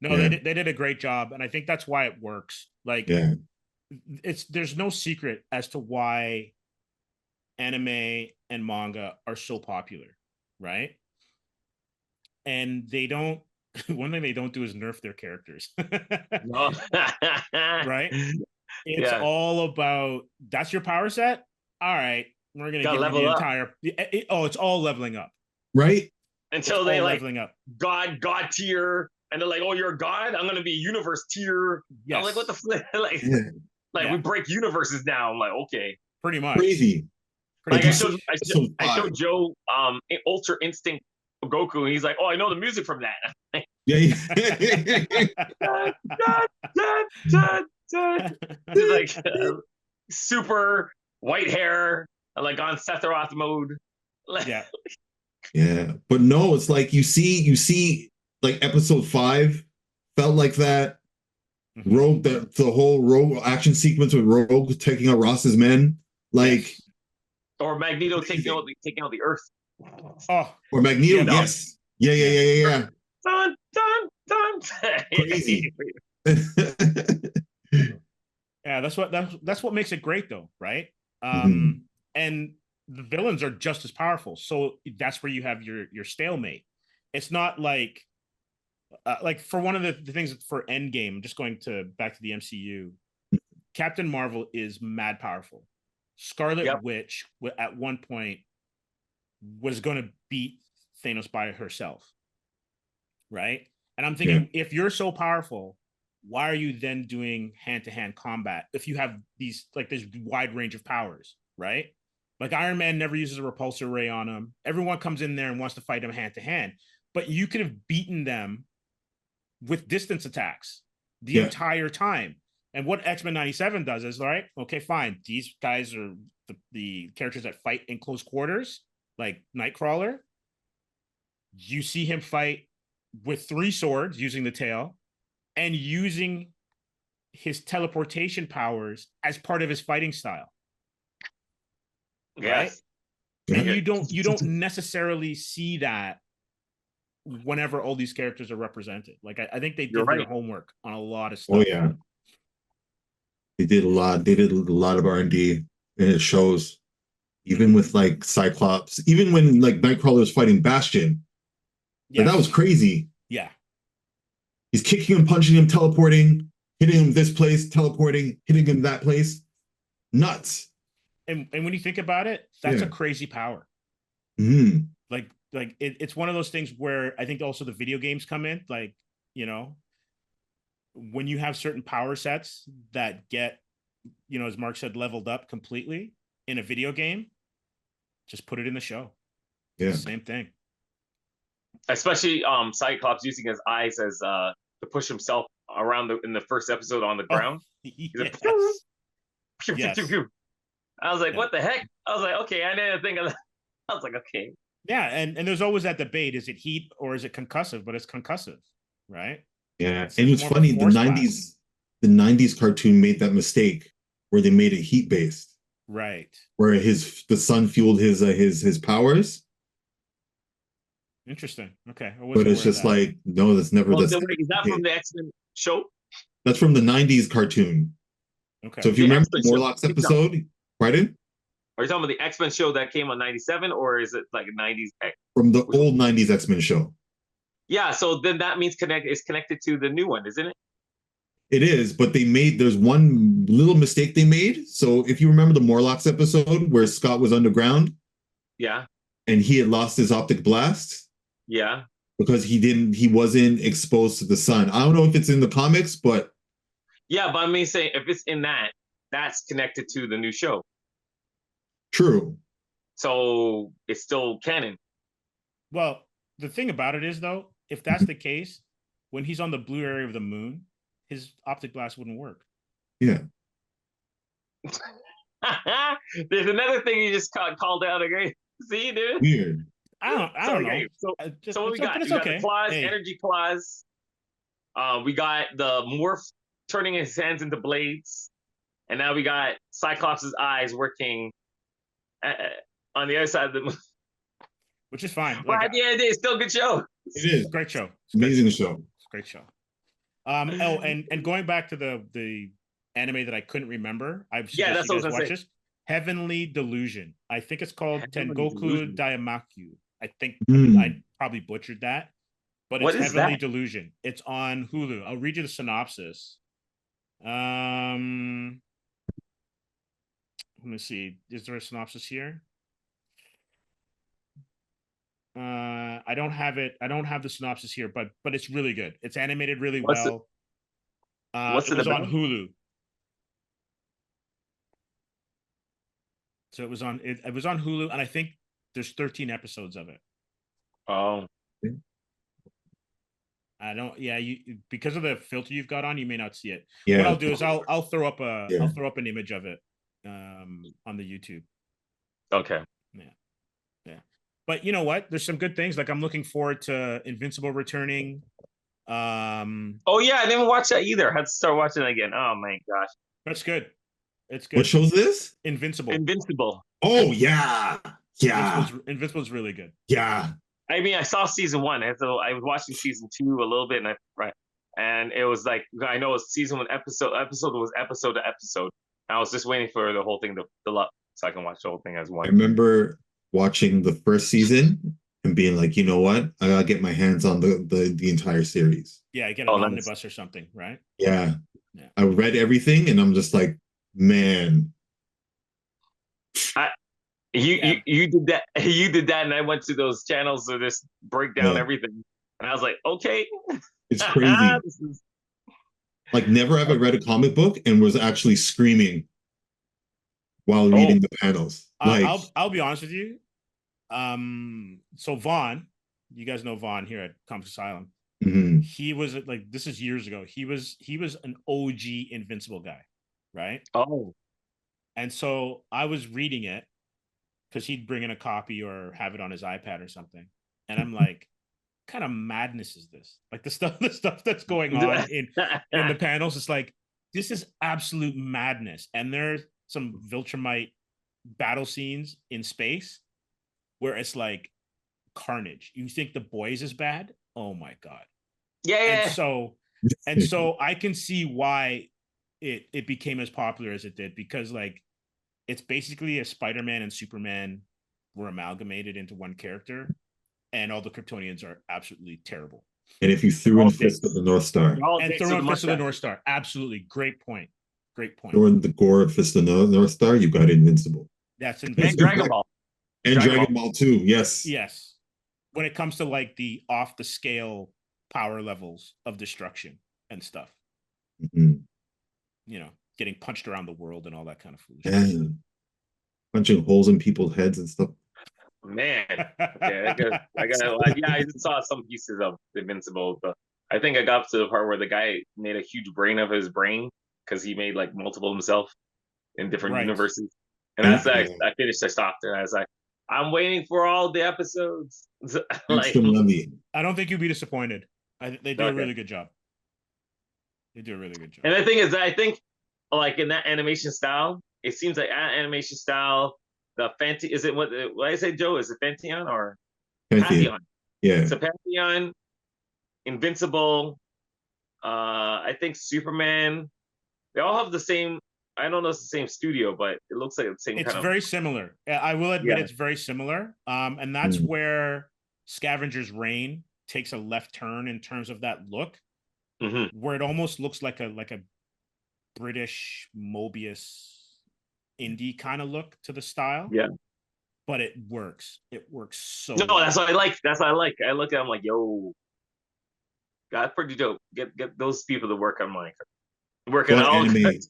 no, Yeah. they did a great job, and I think that's why it works. Like, Yeah. there's no secret as to why anime and manga are so popular, right? And they don't. One thing they don't do is nerf their characters, No. right? It's Yeah. all about that's your power set. All right, we're gonna Gotta give you level the up. entire. It's all leveling up. Right? Until It's they all like leveling up. God tier, and they're like, "Oh, you're a god. I'm gonna be universe tier." Yes. I'm like, "What the flip?" Like, Yeah. we break universes now. I'm like, okay. Pretty much. Crazy. Like you I said showed episode I showed 5. Joe Ultra Instinct Goku, and he's like, "Oh, I know the music from that." Yeah. He's like super white hair, like on Sephiroth mode. Yeah. Yeah. But no, it's like you see like episode 5 felt like that. Mhm. Rogue, the whole Rogue action sequence with Rogue taking out Ross's men. Like Yes. Or Magneto Amazing. taking out the Earth. Oh, or Magneto, Yeah, no. yes. Yeah. Dun, dun, dun. Crazy. yeah. That's what makes it great, though, right? Mhm. And the villains are just as powerful. So that's where you have your stalemate. It's not like for one of the things for Endgame, just going back to the MCU, Captain Marvel is mad powerful. Scarlet Yep. Witch at one point was going to beat Thanos by herself, right? And I'm thinking, if you're so powerful, why are you then doing hand-to-hand combat if you have these like this wide range of powers, right? Like Iron Man never uses a repulsor ray on him. Everyone comes in there and wants to fight him hand-to-hand, but you could have beaten them with distance attacks the entire time. And what X-Men 97 does is, all right, okay, fine. These guys are the characters that fight in close quarters, like Nightcrawler. You see him fight with 3 swords using the tail and using his teleportation powers as part of his fighting style. Yes. Right? And you don't necessarily see that whenever all these characters are represented. Like I think they did their homework on a lot of stuff. Oh yeah. They did a lot. They did a lot of R&D, and it shows. Even with like Cyclops, even when like Nightcrawler was fighting Bastion, like, that was crazy. Yeah. He's kicking him, punching him, teleporting, hitting him this place, teleporting, hitting him that place. Nuts. And when you think about it, that's a crazy power. Mm-hmm. Like it's one of those things where I think also the video games come in. Like, you know, when you have certain power sets that get, you know, as Mark said, leveled up completely in a video game, just put it in the show. Yeah. Same thing. Especially Cyclops using his eyes as to push himself around in the first episode on the ground. Yes. Like, pew, pew, pew, pew. I was like, what the heck? I was like, okay, I didn't think of that. I was like, okay. Yeah, and there's always that debate: is it heat or is it concussive? But it's concussive, right? Yeah, and it's funny. The '90s cartoon made that mistake where they made it heat based, right? Where the sun fueled his powers. Interesting. Okay, but it's just like no, that's never. Is that from the X-Men show? That's from the '90s cartoon. Okay. So if you remember the Morlocks episode, pardon? Are you talking about the X-Men show that came on 97, or is it like a 90s? From the old 90s X-Men show. Yeah, so then that means it's connected to the new one, isn't it? It is, but there's one little mistake they made. So if you remember the Morlocks episode where Scott was underground. Yeah. And he had lost his optic blast. Yeah. Because he wasn't exposed to the sun. I don't know if it's in the comics, but. Yeah, but I mean, say if it's in that's connected to the new show. True. So it's still canon. Well, the thing about it is, though, if that's the case, when he's on the blue area of the moon, his optic blast wouldn't work. Yeah. There's another thing you just called out again. See, dude. Weird. I don't know. Okay, so what we got? But it's We got okay. the claws, Hey. energy claws. We got the morph turning his hands into blades, and now we got Cyclops' eyes working on the other side of the. Which is fine. But at the end of the day, it's still a good show. It is. Great show. Amazing show. It's a great show. And going back to the anime that I couldn't remember, I've that's what I was gonna say. this. Heavenly Delusion. I think it's called Heavenly Tengoku Delusion. Daimaku. I think Mm. I probably butchered that, but What it's is Heavenly that? Delusion. It's on Hulu. I'll read you the synopsis. Let me see. Is there a synopsis here? I don't have it. I don't have the synopsis here, but it's really good. It's animated really well. What's it it was about? on Hulu. So it was on Hulu, and I think there's 13 episodes of it. Oh, I don't. Yeah, you because of the filter you've got on, you may not see it. Yeah. What I'll do is I'll throw up Yeah. I'll throw up an image of it on the YouTube. okay. But you know what? There's some good things. Like I'm looking forward to Invincible returning. Oh yeah, I didn't watch that either. I had to start watching it again. Oh my gosh, That's good. It's good. What show's this? Invincible. Invincible. Oh yeah. Yeah. Invincible's really good. Yeah. I mean, I saw season 1, and so I was watching season 2 a little bit, and it was like I know it's season 1 episode was episode to episode. I was just waiting for the whole thing to fill up so I can watch the whole thing as one. I remember watching the first season and being like, you know what? I gotta get my hands on the entire series. Yeah, get an omnibus or something, right? Yeah. I read everything and I'm just like, man. You did that. You did that, and I went to those channels to just break down everything. And I was like, okay. It's crazy. Like never have I read a comic book and was actually screaming while reading the panels. Like I'll be honest with you. So Vaughn, you guys know Vaughn here at Comix Asylum. Mm-hmm. He was like, this is years ago. He was an OG Invincible guy, right? Oh. And so I was reading it because he'd bring in a copy or have it on his iPad or something. And I'm like, what kind of madness is this? Like the stuff that's going on in the panels, it's like, this is absolute madness. And there's some Viltrumite battle scenes in space where it's like carnage. You think The Boys is bad? Oh my God. Yeah. And so I can see why it became as popular as it did, because like it's basically a Spider-Man and Superman were amalgamated into one character, and all the Kryptonians are absolutely terrible. And if you threw in Fist of the North Star. And throw in Fist of the North Star. Absolutely. Great point. Throw in the gore of Fist of the North Star, you got Invincible. That's Invincible. And Dragon Ball. And Dragon Ball too, yes. Yes. When it comes to like the off the scale power levels of destruction and stuff. Mm-hmm. You know, getting punched around the world and all that kind of foolishness. Yeah. Punching holes in people's heads and stuff. Man. Okay, I just saw some pieces of Invincible, but I think I got up to the part where the guy made a huge brain of his brain because he made like multiple himself in different universes. And as I finished, I stopped and I was like, I'm waiting for all the episodes. I don't think you'll be disappointed. They do a really good job. They do a really good job. And the thing is, I think, like in that animation style, it seems like animation style, the is it what I say, Joe? Is it Pantheon or Pantheon? Yeah, it's a Pantheon, Invincible. I think Superman. They all have the same. I don't know if it's the same studio, but it looks like the same. It's very similar. I will admit it's very similar. And that's where Scavenger's Reign takes a left turn in terms of that look, where it almost looks like a British Mobius indie kind of look to the style. Yeah. But it works. It works so No, well. that's what I like. That's what I like. I look at it, I'm like, yo, that's pretty dope. Get those people to work on my working on all kinds.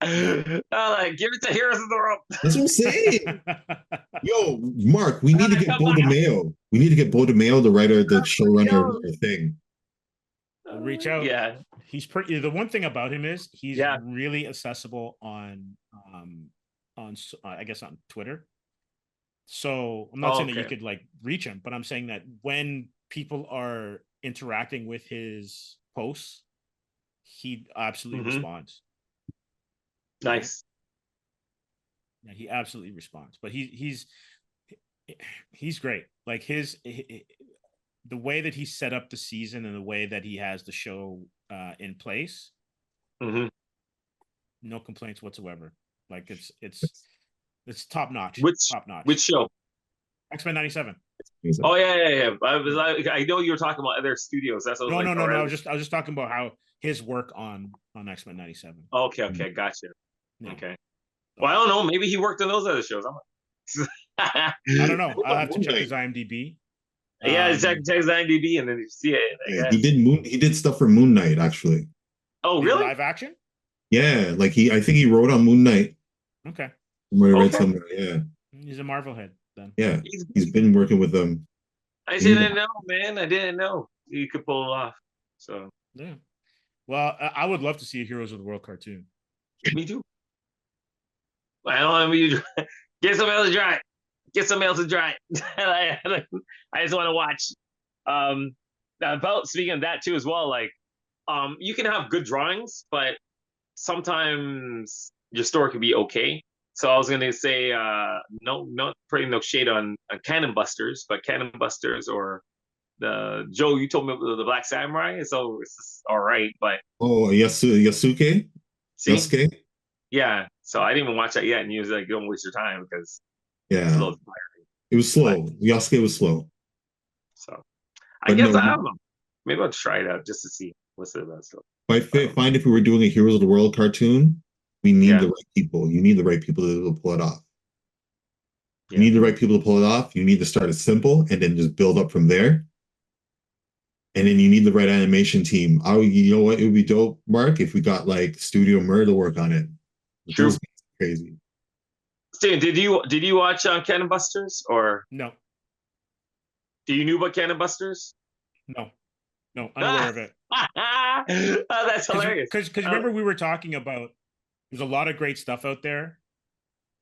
Like, give it to Heroes of the World. That's what I'm saying. Yo, Mark, we need to get Bo DeMeo. We need to get Bo DeMeo, the writer, the showrunner thing. Reach out. Yeah. He's pretty. The one thing about him is he's really accessible on on I guess on Twitter. So I'm not Oh, saying that you okay. could like reach him, but I'm saying that when people are interacting with his posts, he absolutely Hmm. responds. Nice. Yeah, he absolutely responds. But he's great. Like the way that he set up the season and the way that he has the show in place, Hmm. no complaints whatsoever. Like it's top notch, Which top notch. which show? X-Men 97. Oh yeah. I was like, I know you were talking about other studios. That's what I was No, like, no, no, all no. right. I was just talking about how his work on X-Men 97. Okay, gotcha. Yeah. Okay. So, Well, I don't know. Maybe he worked on those other shows. I don't know. I'll have to check his IMDb. Yeah, check his IMDb and then you see it. I Yeah, guess. he did stuff for Moon Knight actually. Oh, The really? live action? Yeah, like I think he wrote on Moon Knight. Okay. From what I read Okay. somewhere. Yeah, He's a Marvel head then. yeah, he's been working with them. I didn't know, man. I didn't know you could pull it off. So Yeah. Well, I would love to see a Heroes of the World cartoon. me too. I don't want you to get something else to try. Get something else to try. I just want to watch. About speaking of that too as well, like you can have good drawings, but sometimes your story can be okay. So I was gonna say, no, not putting no shade on Cannon Busters, but Cannon Busters or the Joe, you told me the Black Samurai, so it's just all right. But Oh, Yasuke, see, Yasuke. yeah, so I didn't even watch that yet, and he was like, "Don't waste your time because it's a Yeah, little tiring." it was But slow. Yasuke was slow, so I but guess no. I don't know. Maybe I'll try it out just to see what's it about. So Find if we were doing a Heroes of the World cartoon, we need yeah, the right people. You need the right people to pull it off. You yeah, need the right people to pull it off. You need to start it simple and then just build up from there. And then you need the right animation team. You know what? It would be dope, Mark, if we got like Studio Mer to work on it. true. Those guys are crazy. Steven, did you watch Cannon Busters or No, do you knew about Cannon Busters? no, unaware of it. Oh, that's hilarious. Because remember we were talking about there's a lot of great stuff out there,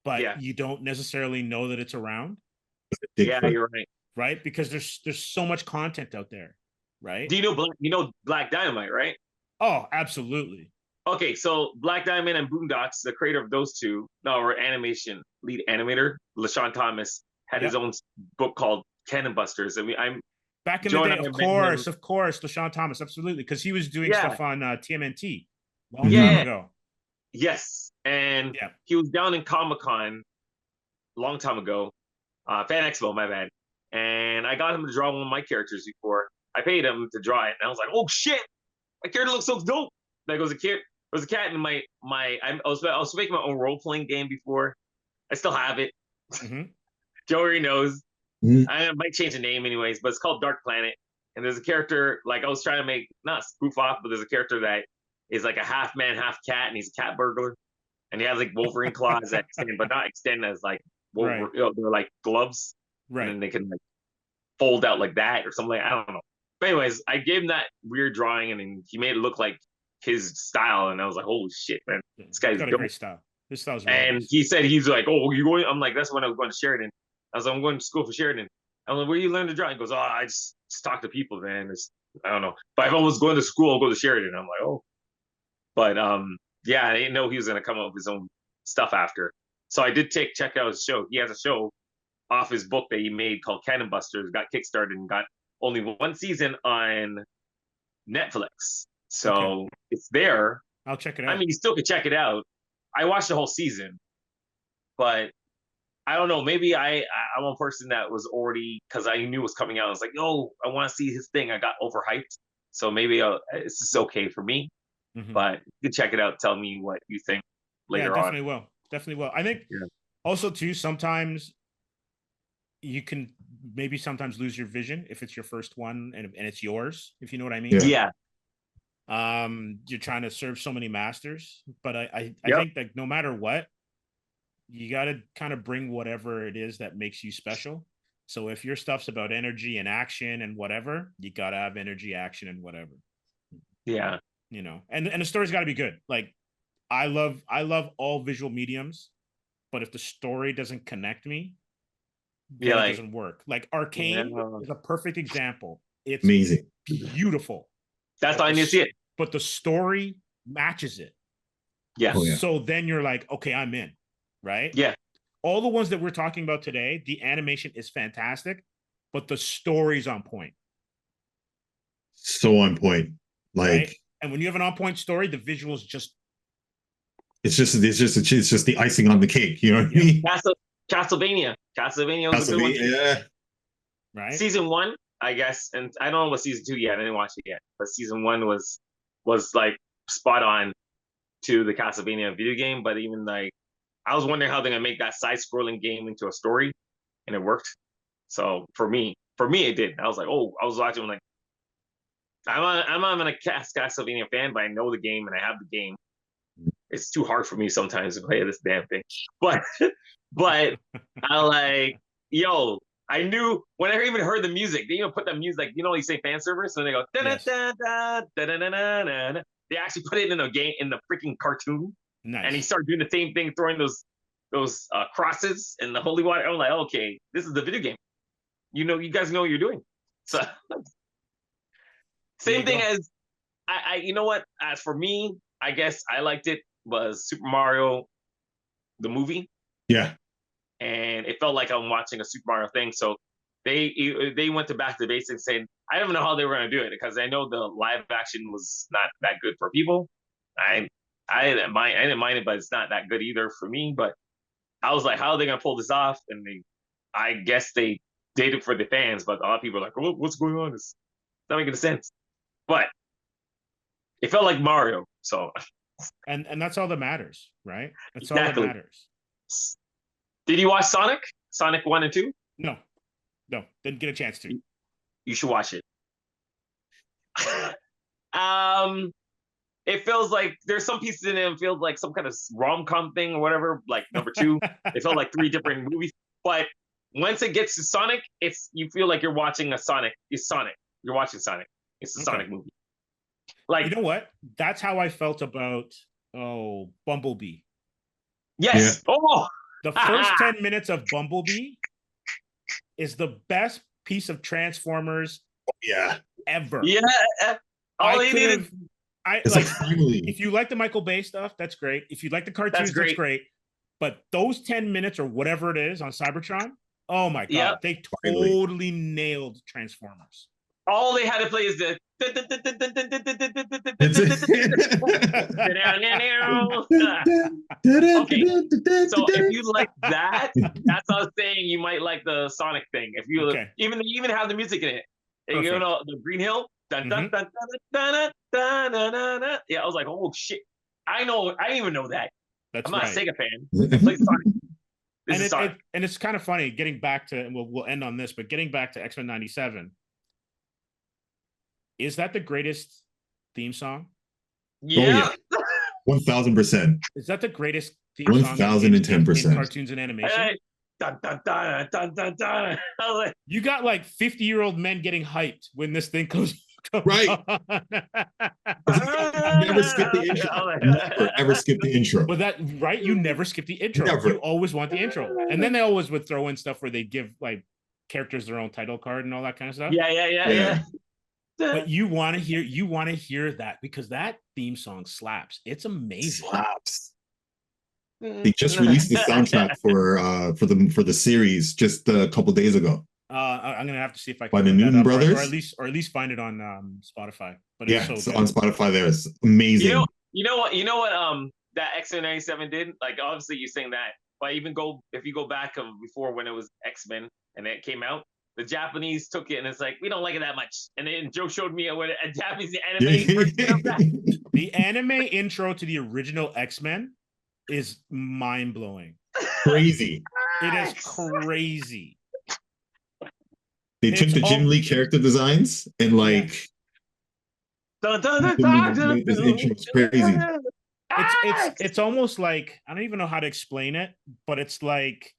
but Yeah. you don't necessarily know that it's around, Yeah, you're right. right? Because there's so much content out there, right? Do you know Black Dynamite, right? Oh, absolutely. Okay, so Black Diamond and Boondocks, the creator of those two, our animation lead animator, LaShawn Thomas, had his Yep. own book called Cannon Busters. I mean, Back in Joe the and day, I of met him. course, LaShawn Thomas, absolutely, because he was doing Yeah. stuff on TMNT long Yeah. time ago. Yes, and Yeah. he was down in Comic-Con a long time ago, Fan Expo, my bad. And I got him to draw one of my characters before. I paid him to draw it, and I was like, "Oh shit, my character looks so dope!" Like it was a kid. There was a cat in I was making my own role playing game before. I still have it. Mhm. Joe already knows. Mhm. I might change the name anyways, but it's called Dark Planet. And there's a character like I was trying to make not spoof off, but there's a character that is like a half man, half cat, and he's a cat burglar. And he has like Wolverine claws that extend, but not extend as like Right. they're like gloves, and then Right. they can like fold out like that or something. I don't know. But anyways, I gave him that weird drawing, and then he made it look like his style, and I was like, "Holy shit, man, Yeah. this guy's He's got a dope." great style. His style's really And nice. he said he's like, "Oh, you going?" I'm like, "That's when I was going to Sheridan." I was like, "I'm going to school for Sheridan." I'm like, "Where you learn to draw?" He goes, "Oh, I just talk to people, man. I don't know. But if I was going to school, I'll go to Sheridan." I'm like, "Oh." But yeah, I didn't know he was gonna come up with his own stuff after. So I did check out his show. He has a show off his book that he made called Cannon Busters, got kickstarted and got only one season on Netflix. So it's there. I'll check it I out. mean, you still could check it out. I watched the whole season, but I don't know. Maybe I'm a person that was already because I knew it was coming out. I was like, "Oh, I want to see his thing." I got overhyped, so maybe this is okay for me. Mhm. But you can check it out. Tell me what you think later on. Definitely will. I think Yeah. also too, sometimes you can maybe sometimes lose your vision if it's your first one and it's yours, if you know what I mean. Yeah. You're trying to serve so many masters, but I Yep. think that no matter what, you got to kind of bring whatever it is that makes you special. So if your stuff's about energy and action and whatever, you got to have energy, action, and whatever. Yeah. You know, and the story's got to be good. Like I love all visual mediums, but if the story doesn't connect me, then it doesn't work. Like Arcane is a perfect example. It's amazing, beautiful. That's all I need to see it. But the story matches it. Yeah. Oh, yeah. So then you're like, okay, I'm in, right? Yeah. All the ones that we're talking about today, the animation is fantastic, but the story's on point. So on point. Like, right? And when you have an on point story, the visuals just it's just the icing on the cake. You know what I mean? Castlevania was a good one. Yeah. Right. Season 1, I guess, and I don't know what season 2 yet. I didn't watch it yet, but season 1 was like spot on to the Castlevania video game. But even like, I was wondering how they're gonna make that side-scrolling game into a story, and it worked. So for me, it did. I was like, oh, I was watching like, I'm not a Castlevania fan, but I know the game and I have the game. It's too hard for me sometimes to play this damn thing. But I like, I knew when I even heard the music, they even put the music, like, you say fan service, and they go da da da da da da da da. They actually put it in a game, in the freaking cartoon. Nice. And he started doing the same thing, throwing those crosses in the holy water. I'm like, okay, this is the video game. You guys know what you're doing. So same thing as I you know what? As for me, I guess I liked it was Super Mario, the movie. Yeah. And it felt like I'm watching a Super Mario thing. So they went back to basics, saying I don't know how they were going to do it, because I know the live action was not that good for people. I didn't mind it, but it's not that good either for me. But I was like, how are they going to pull this off? And I guess they did it for the fans, but a lot of people are like, oh, what's going on? It's not making sense. But it felt like Mario. So and that's all that matters, right? That's exactly all that matters. Did you watch Sonic 1 and 2? No, didn't get a chance to. You should watch it. It feels like there's some pieces in it. It feels like some kind of rom-com thing or whatever. Like number 2, it felt like 3 different movies. But once it gets to Sonic, you feel like you're watching a Sonic. It's Sonic. You're watching Sonic. It's a Sonic movie. Like, you know what? That's how I felt about Bumblebee. Yes. Yeah. Oh, the first 10 minutes of Bumblebee is the best piece of Transformers ever. Yeah. If you like the Michael Bay stuff, that's great. If you like the cartoons, that's great. But those 10 minutes or whatever it is on Cybertron, oh my God, they totally nailed Transformers. All they had to play is the okay. So if you like that, that's what I was saying. You might like the Sonic thing. If you even have the music in it, and you know the Green Hill. Dun, dun, dun, dun, dun, dun, dun, dun, dun. Yeah, I was like, oh shit! I didn't even know that. I'm not a Sega fan. I play Sonic. And it's kind of funny getting back to, and we'll end on this, but getting back to X-Men 97. Is that the greatest theme song? Yeah. 1,000%. Is that the greatest theme song? 1,010%. In cartoons and animation? Hey. Dun, dun, dun, dun, dun, dun. Like, you got like 50-year-old men getting hyped when this thing goes. Right. Never skip the intro. Never ever skip the intro. But that right, you never skip the intro. Never. You always want the intro. And then they always would throw in stuff where they give like characters their own title card and all that kind of stuff. Yeah. But you want to hear that because that theme song slaps. It's amazing. Slaps. They just released the soundtrack for the series just a couple days ago. I'm gonna have to see if I can by the Newton Brothers, or at least find it on Spotify. But it's on Spotify. There, it's amazing. You know what? That X-Men 97 did. Like, obviously, you're saying that, but if you go back before when it was X-Men and it came out, the Japanese took it and it's like we don't like it that much. And then Joe showed me a Japanese anime version of that. The anime intro to the original X-Men is mind blowing. Crazy. It is crazy. They took the Jim Lee character designs and like this intro is crazy. It's almost like I don't even know how to explain it, but it's like,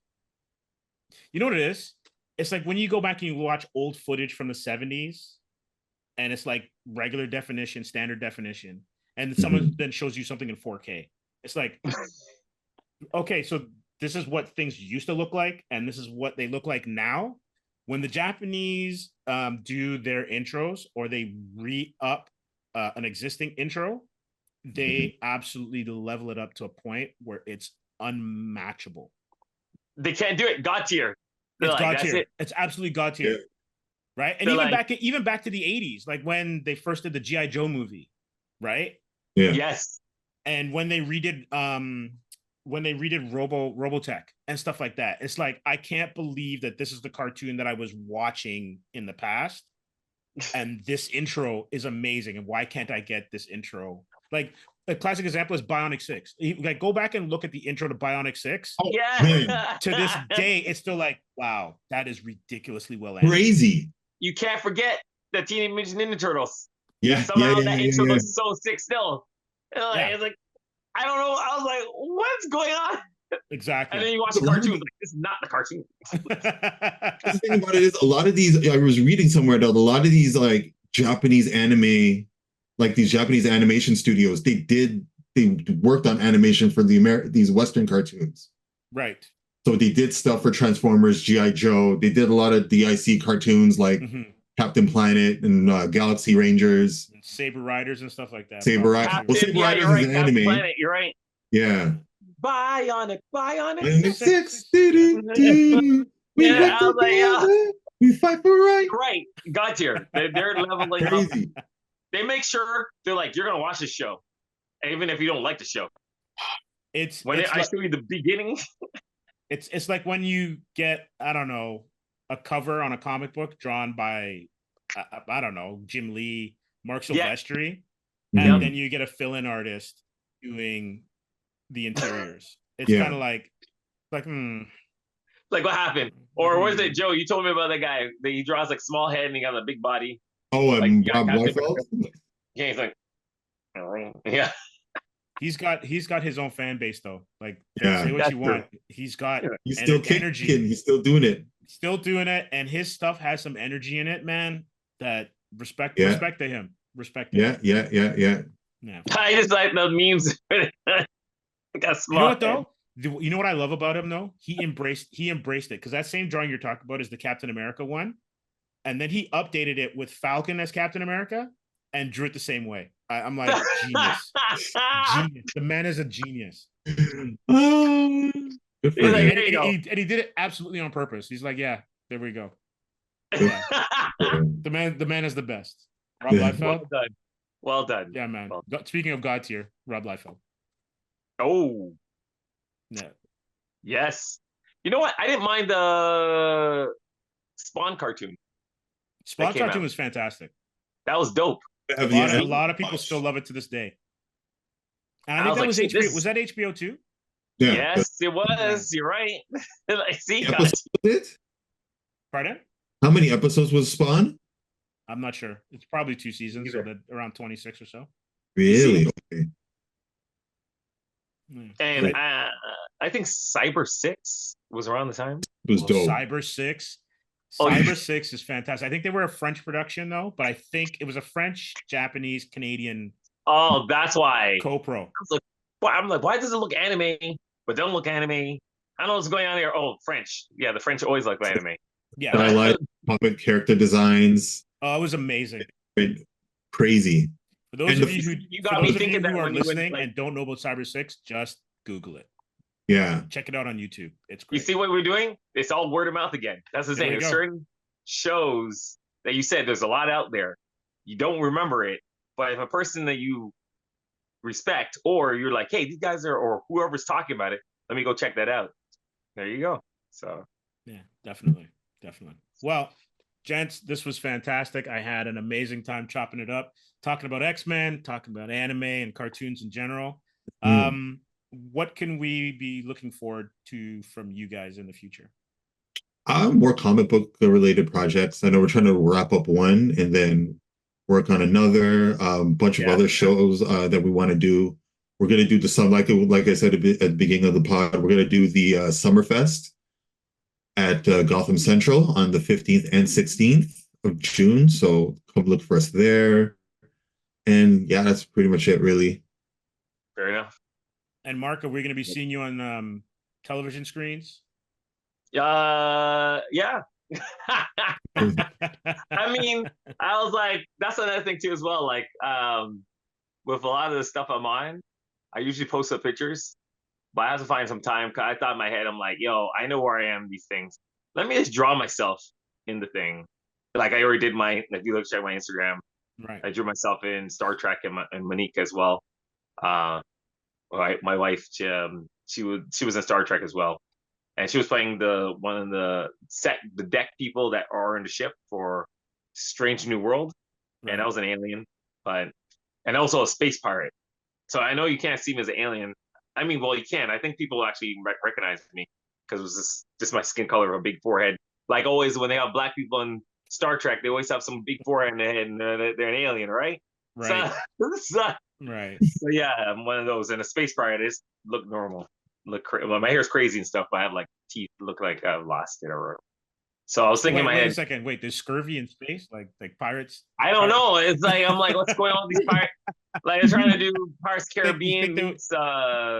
you know what it is? It's like when you go back and you watch old footage from the 70s and it's like regular definition, standard definition, and someone then shows you something in 4K. It's like, okay, so this is what things used to look like, and this is what they look like now. When the Japanese do their intros or they re-up an existing intro, they absolutely level it up to a point where it's unmatchable. They can't do it. God tier. They're It's like, God that's tier. it. It's absolutely God tier. Yeah. Right. And They're even back to the 80s, like when they first did the G.I. Joe movie, right? Yeah. Yes. And when they redid Robotech and stuff like that. It's like, I can't believe that this is the cartoon that I was watching in the past. And this intro is amazing. And why can't I get this intro? Like, a classic example is Bionic 6. Like, go back and look at the intro to Bionic 6. Oh, Yeah. man. To this day, it's still like, wow, that is ridiculously well animated. Crazy. You can't forget the Teenage Mutant Ninja Turtles. Yeah. Somehow yeah, that yeah, intro yeah. looks so sick still. And like, Yeah. it's like, I don't know. I was like, what's going on? Exactly. And then you watch the cartoon, like, this is not the cartoon. The thing about it is, a lot of these, I was reading somewhere that a lot of these like Japanese anime, like these Japanese animation studios, they worked on animation for these Western cartoons. Right. So they did stuff for Transformers, G.I. Joe. They did a lot of DIC cartoons like Captain Planet and Galaxy Rangers. And Saber Riders and stuff like that. Saber Riders. Well, Saber Riders right, is an Captain anime. Planet, you're right. Yeah. Bionic And Six. We Yeah, work I was like, yeah. together. We fight for right. Right. God tier. They're leveling up. Crazy. They make sure they're like, you're gonna watch this show, even if you don't like the show. It's When I show you the beginning. It's like when you get, I don't know, a cover on a comic book drawn by I don't know, Jim Lee, Mark Silvestri, and then you get a fill-in artist doing the interiors. It's kind of like like what happened? Or was it Joe? You told me about that guy that he draws like small head and he got a big body. Oh, like, Rob Liefeld? Yeah, he's like, yeah. He's got his own fan base though. Like, say what That's you want. He's got he's still energy. He's still doing it. Still doing it, and his stuff has some energy in it, man. That respect to him. Respect to him. Yeah. I just like the memes. That's you know what though? You know what I love about him though? He embraced it, because that same drawing you're talking about is the Captain America one, and then he updated it with Falcon as Captain America and drew it the same way. I'm like, genius. Genius. The man is a genius. Good for him. And he did it absolutely on purpose. He's like, yeah, there we go. Yeah. The man is the best. Rob Liefeld. Well done. Yeah, man. Speaking of God tier, Rob Liefeld. Oh. Yeah. Yes. You know what? I didn't mind the Spawn cartoon. Spawn cartoon was fantastic. That was dope. A lot of people still love it to this day. And I think that was HBO. Was that HBO too? Yeah. Yes, it was. You're right. See, Pardon? How many episodes was Spawn? I'm not sure. It's probably 2 seasons, so that around 26 or so. Really? Okay. And I think Cyber 6 was around the time. It was dope. Cyber 6. Cyber 6 is fantastic. I think they were a French production though, but I think it was a French, Japanese, Canadian. Oh, that's why. Co-pro. I'm like, why does it look anime, but don't look anime? I don't know what's going on here. Oh, French. Yeah, the French always look anime. Yeah. And I like puppet character designs. Oh, it was amazing. Crazy. For those of you who are listening like, and don't know about Cyber 6, just Google it. Yeah. Check it out on YouTube. It's great. You see what we're doing? It's all word of mouth again. That's the thing. There's certain shows that you said there's a lot out there. You don't remember it, but if a person that you respect, or you're like, hey, these guys are, or whoever's talking about it, let me go check that out. There you go. So yeah, definitely. Well, gents, this was fantastic. I had an amazing time chopping it up, talking about X-Men, talking about anime and cartoons in general. What can we be looking forward to from you guys in the future? More comic book related projects. I know we're trying to wrap up one and then work on another bunch of other shows that we want to do. We're going to do like I said at the beginning of the pod, we're going to do the Summerfest at Gotham Central on the 15th and 16th of June. So come look for us there. And yeah, that's pretty much it, really. Fair enough. And Mark, are we going to be seeing you on television screens? Yeah. Right. I mean, I was like, that's another thing too as well. Like, with a lot of the stuff I'm on, I usually post up pictures, but I have to find some time. Cause I thought in my head, I'm like, yo, I know where I am. These things. Let me just draw myself in the thing. Like I already did my. If you look check my Instagram, I drew myself in Star Trek and Monique as well. My wife, she was in Star Trek as well, and she was playing one of the deck people that are in the ship for Strange New World, and I was an alien, and also a space pirate. So I know you can't see me as an alien. I mean, well, you can. I think people actually recognize me because it was just my skin color, a big forehead. Like always, when they have black people in Star Trek, they always have some big forehead in the head, and they're an alien, right? Right. So, right. So yeah, I'm one of those. And a space pirate, I just look normal. Well, my hair's crazy and stuff, but I have like teeth look like I've lost it or. So I was thinking in my head. Wait a second. Wait, there's scurvy in space? Like pirates? I don't know. It's like I'm like, what's going on with these pirates? Like they're trying to do Pirates Caribbean meets. You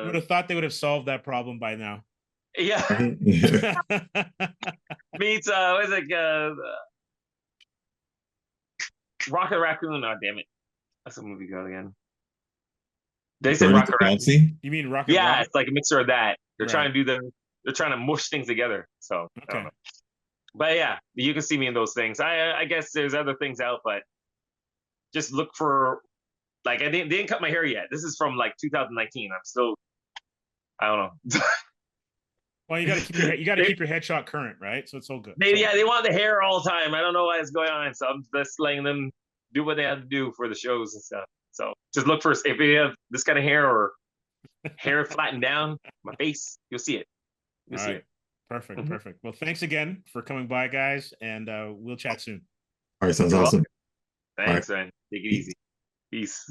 would have thought they would have solved that problem by now. Yeah. Meets what is it? Rocket Raccoon. Oh damn it. That's a movie girl again. They said Rocket Raccoon. You mean Rocket? Yeah, Rocket? it's like a mixture of that. They're trying to they're trying to mush things together. So I don't know. But yeah, you can see me in those things. I guess there's other things out, but just look for like they didn't cut my hair yet. This is from like 2019. I'm still I don't know. Well, you got to keep your headshot current, right? So it's all good. They want the hair all the time. I don't know what's going on, so I'm just letting them do what they have to do for the shows and stuff. So just look for if you have this kind of hair or hair flattened down my face, you'll see it. You'll see it. Perfect. Perfect. Well, thanks again for coming by, guys, and we'll chat soon. All right, sounds awesome. Thanks, man. Take it easy. Peace.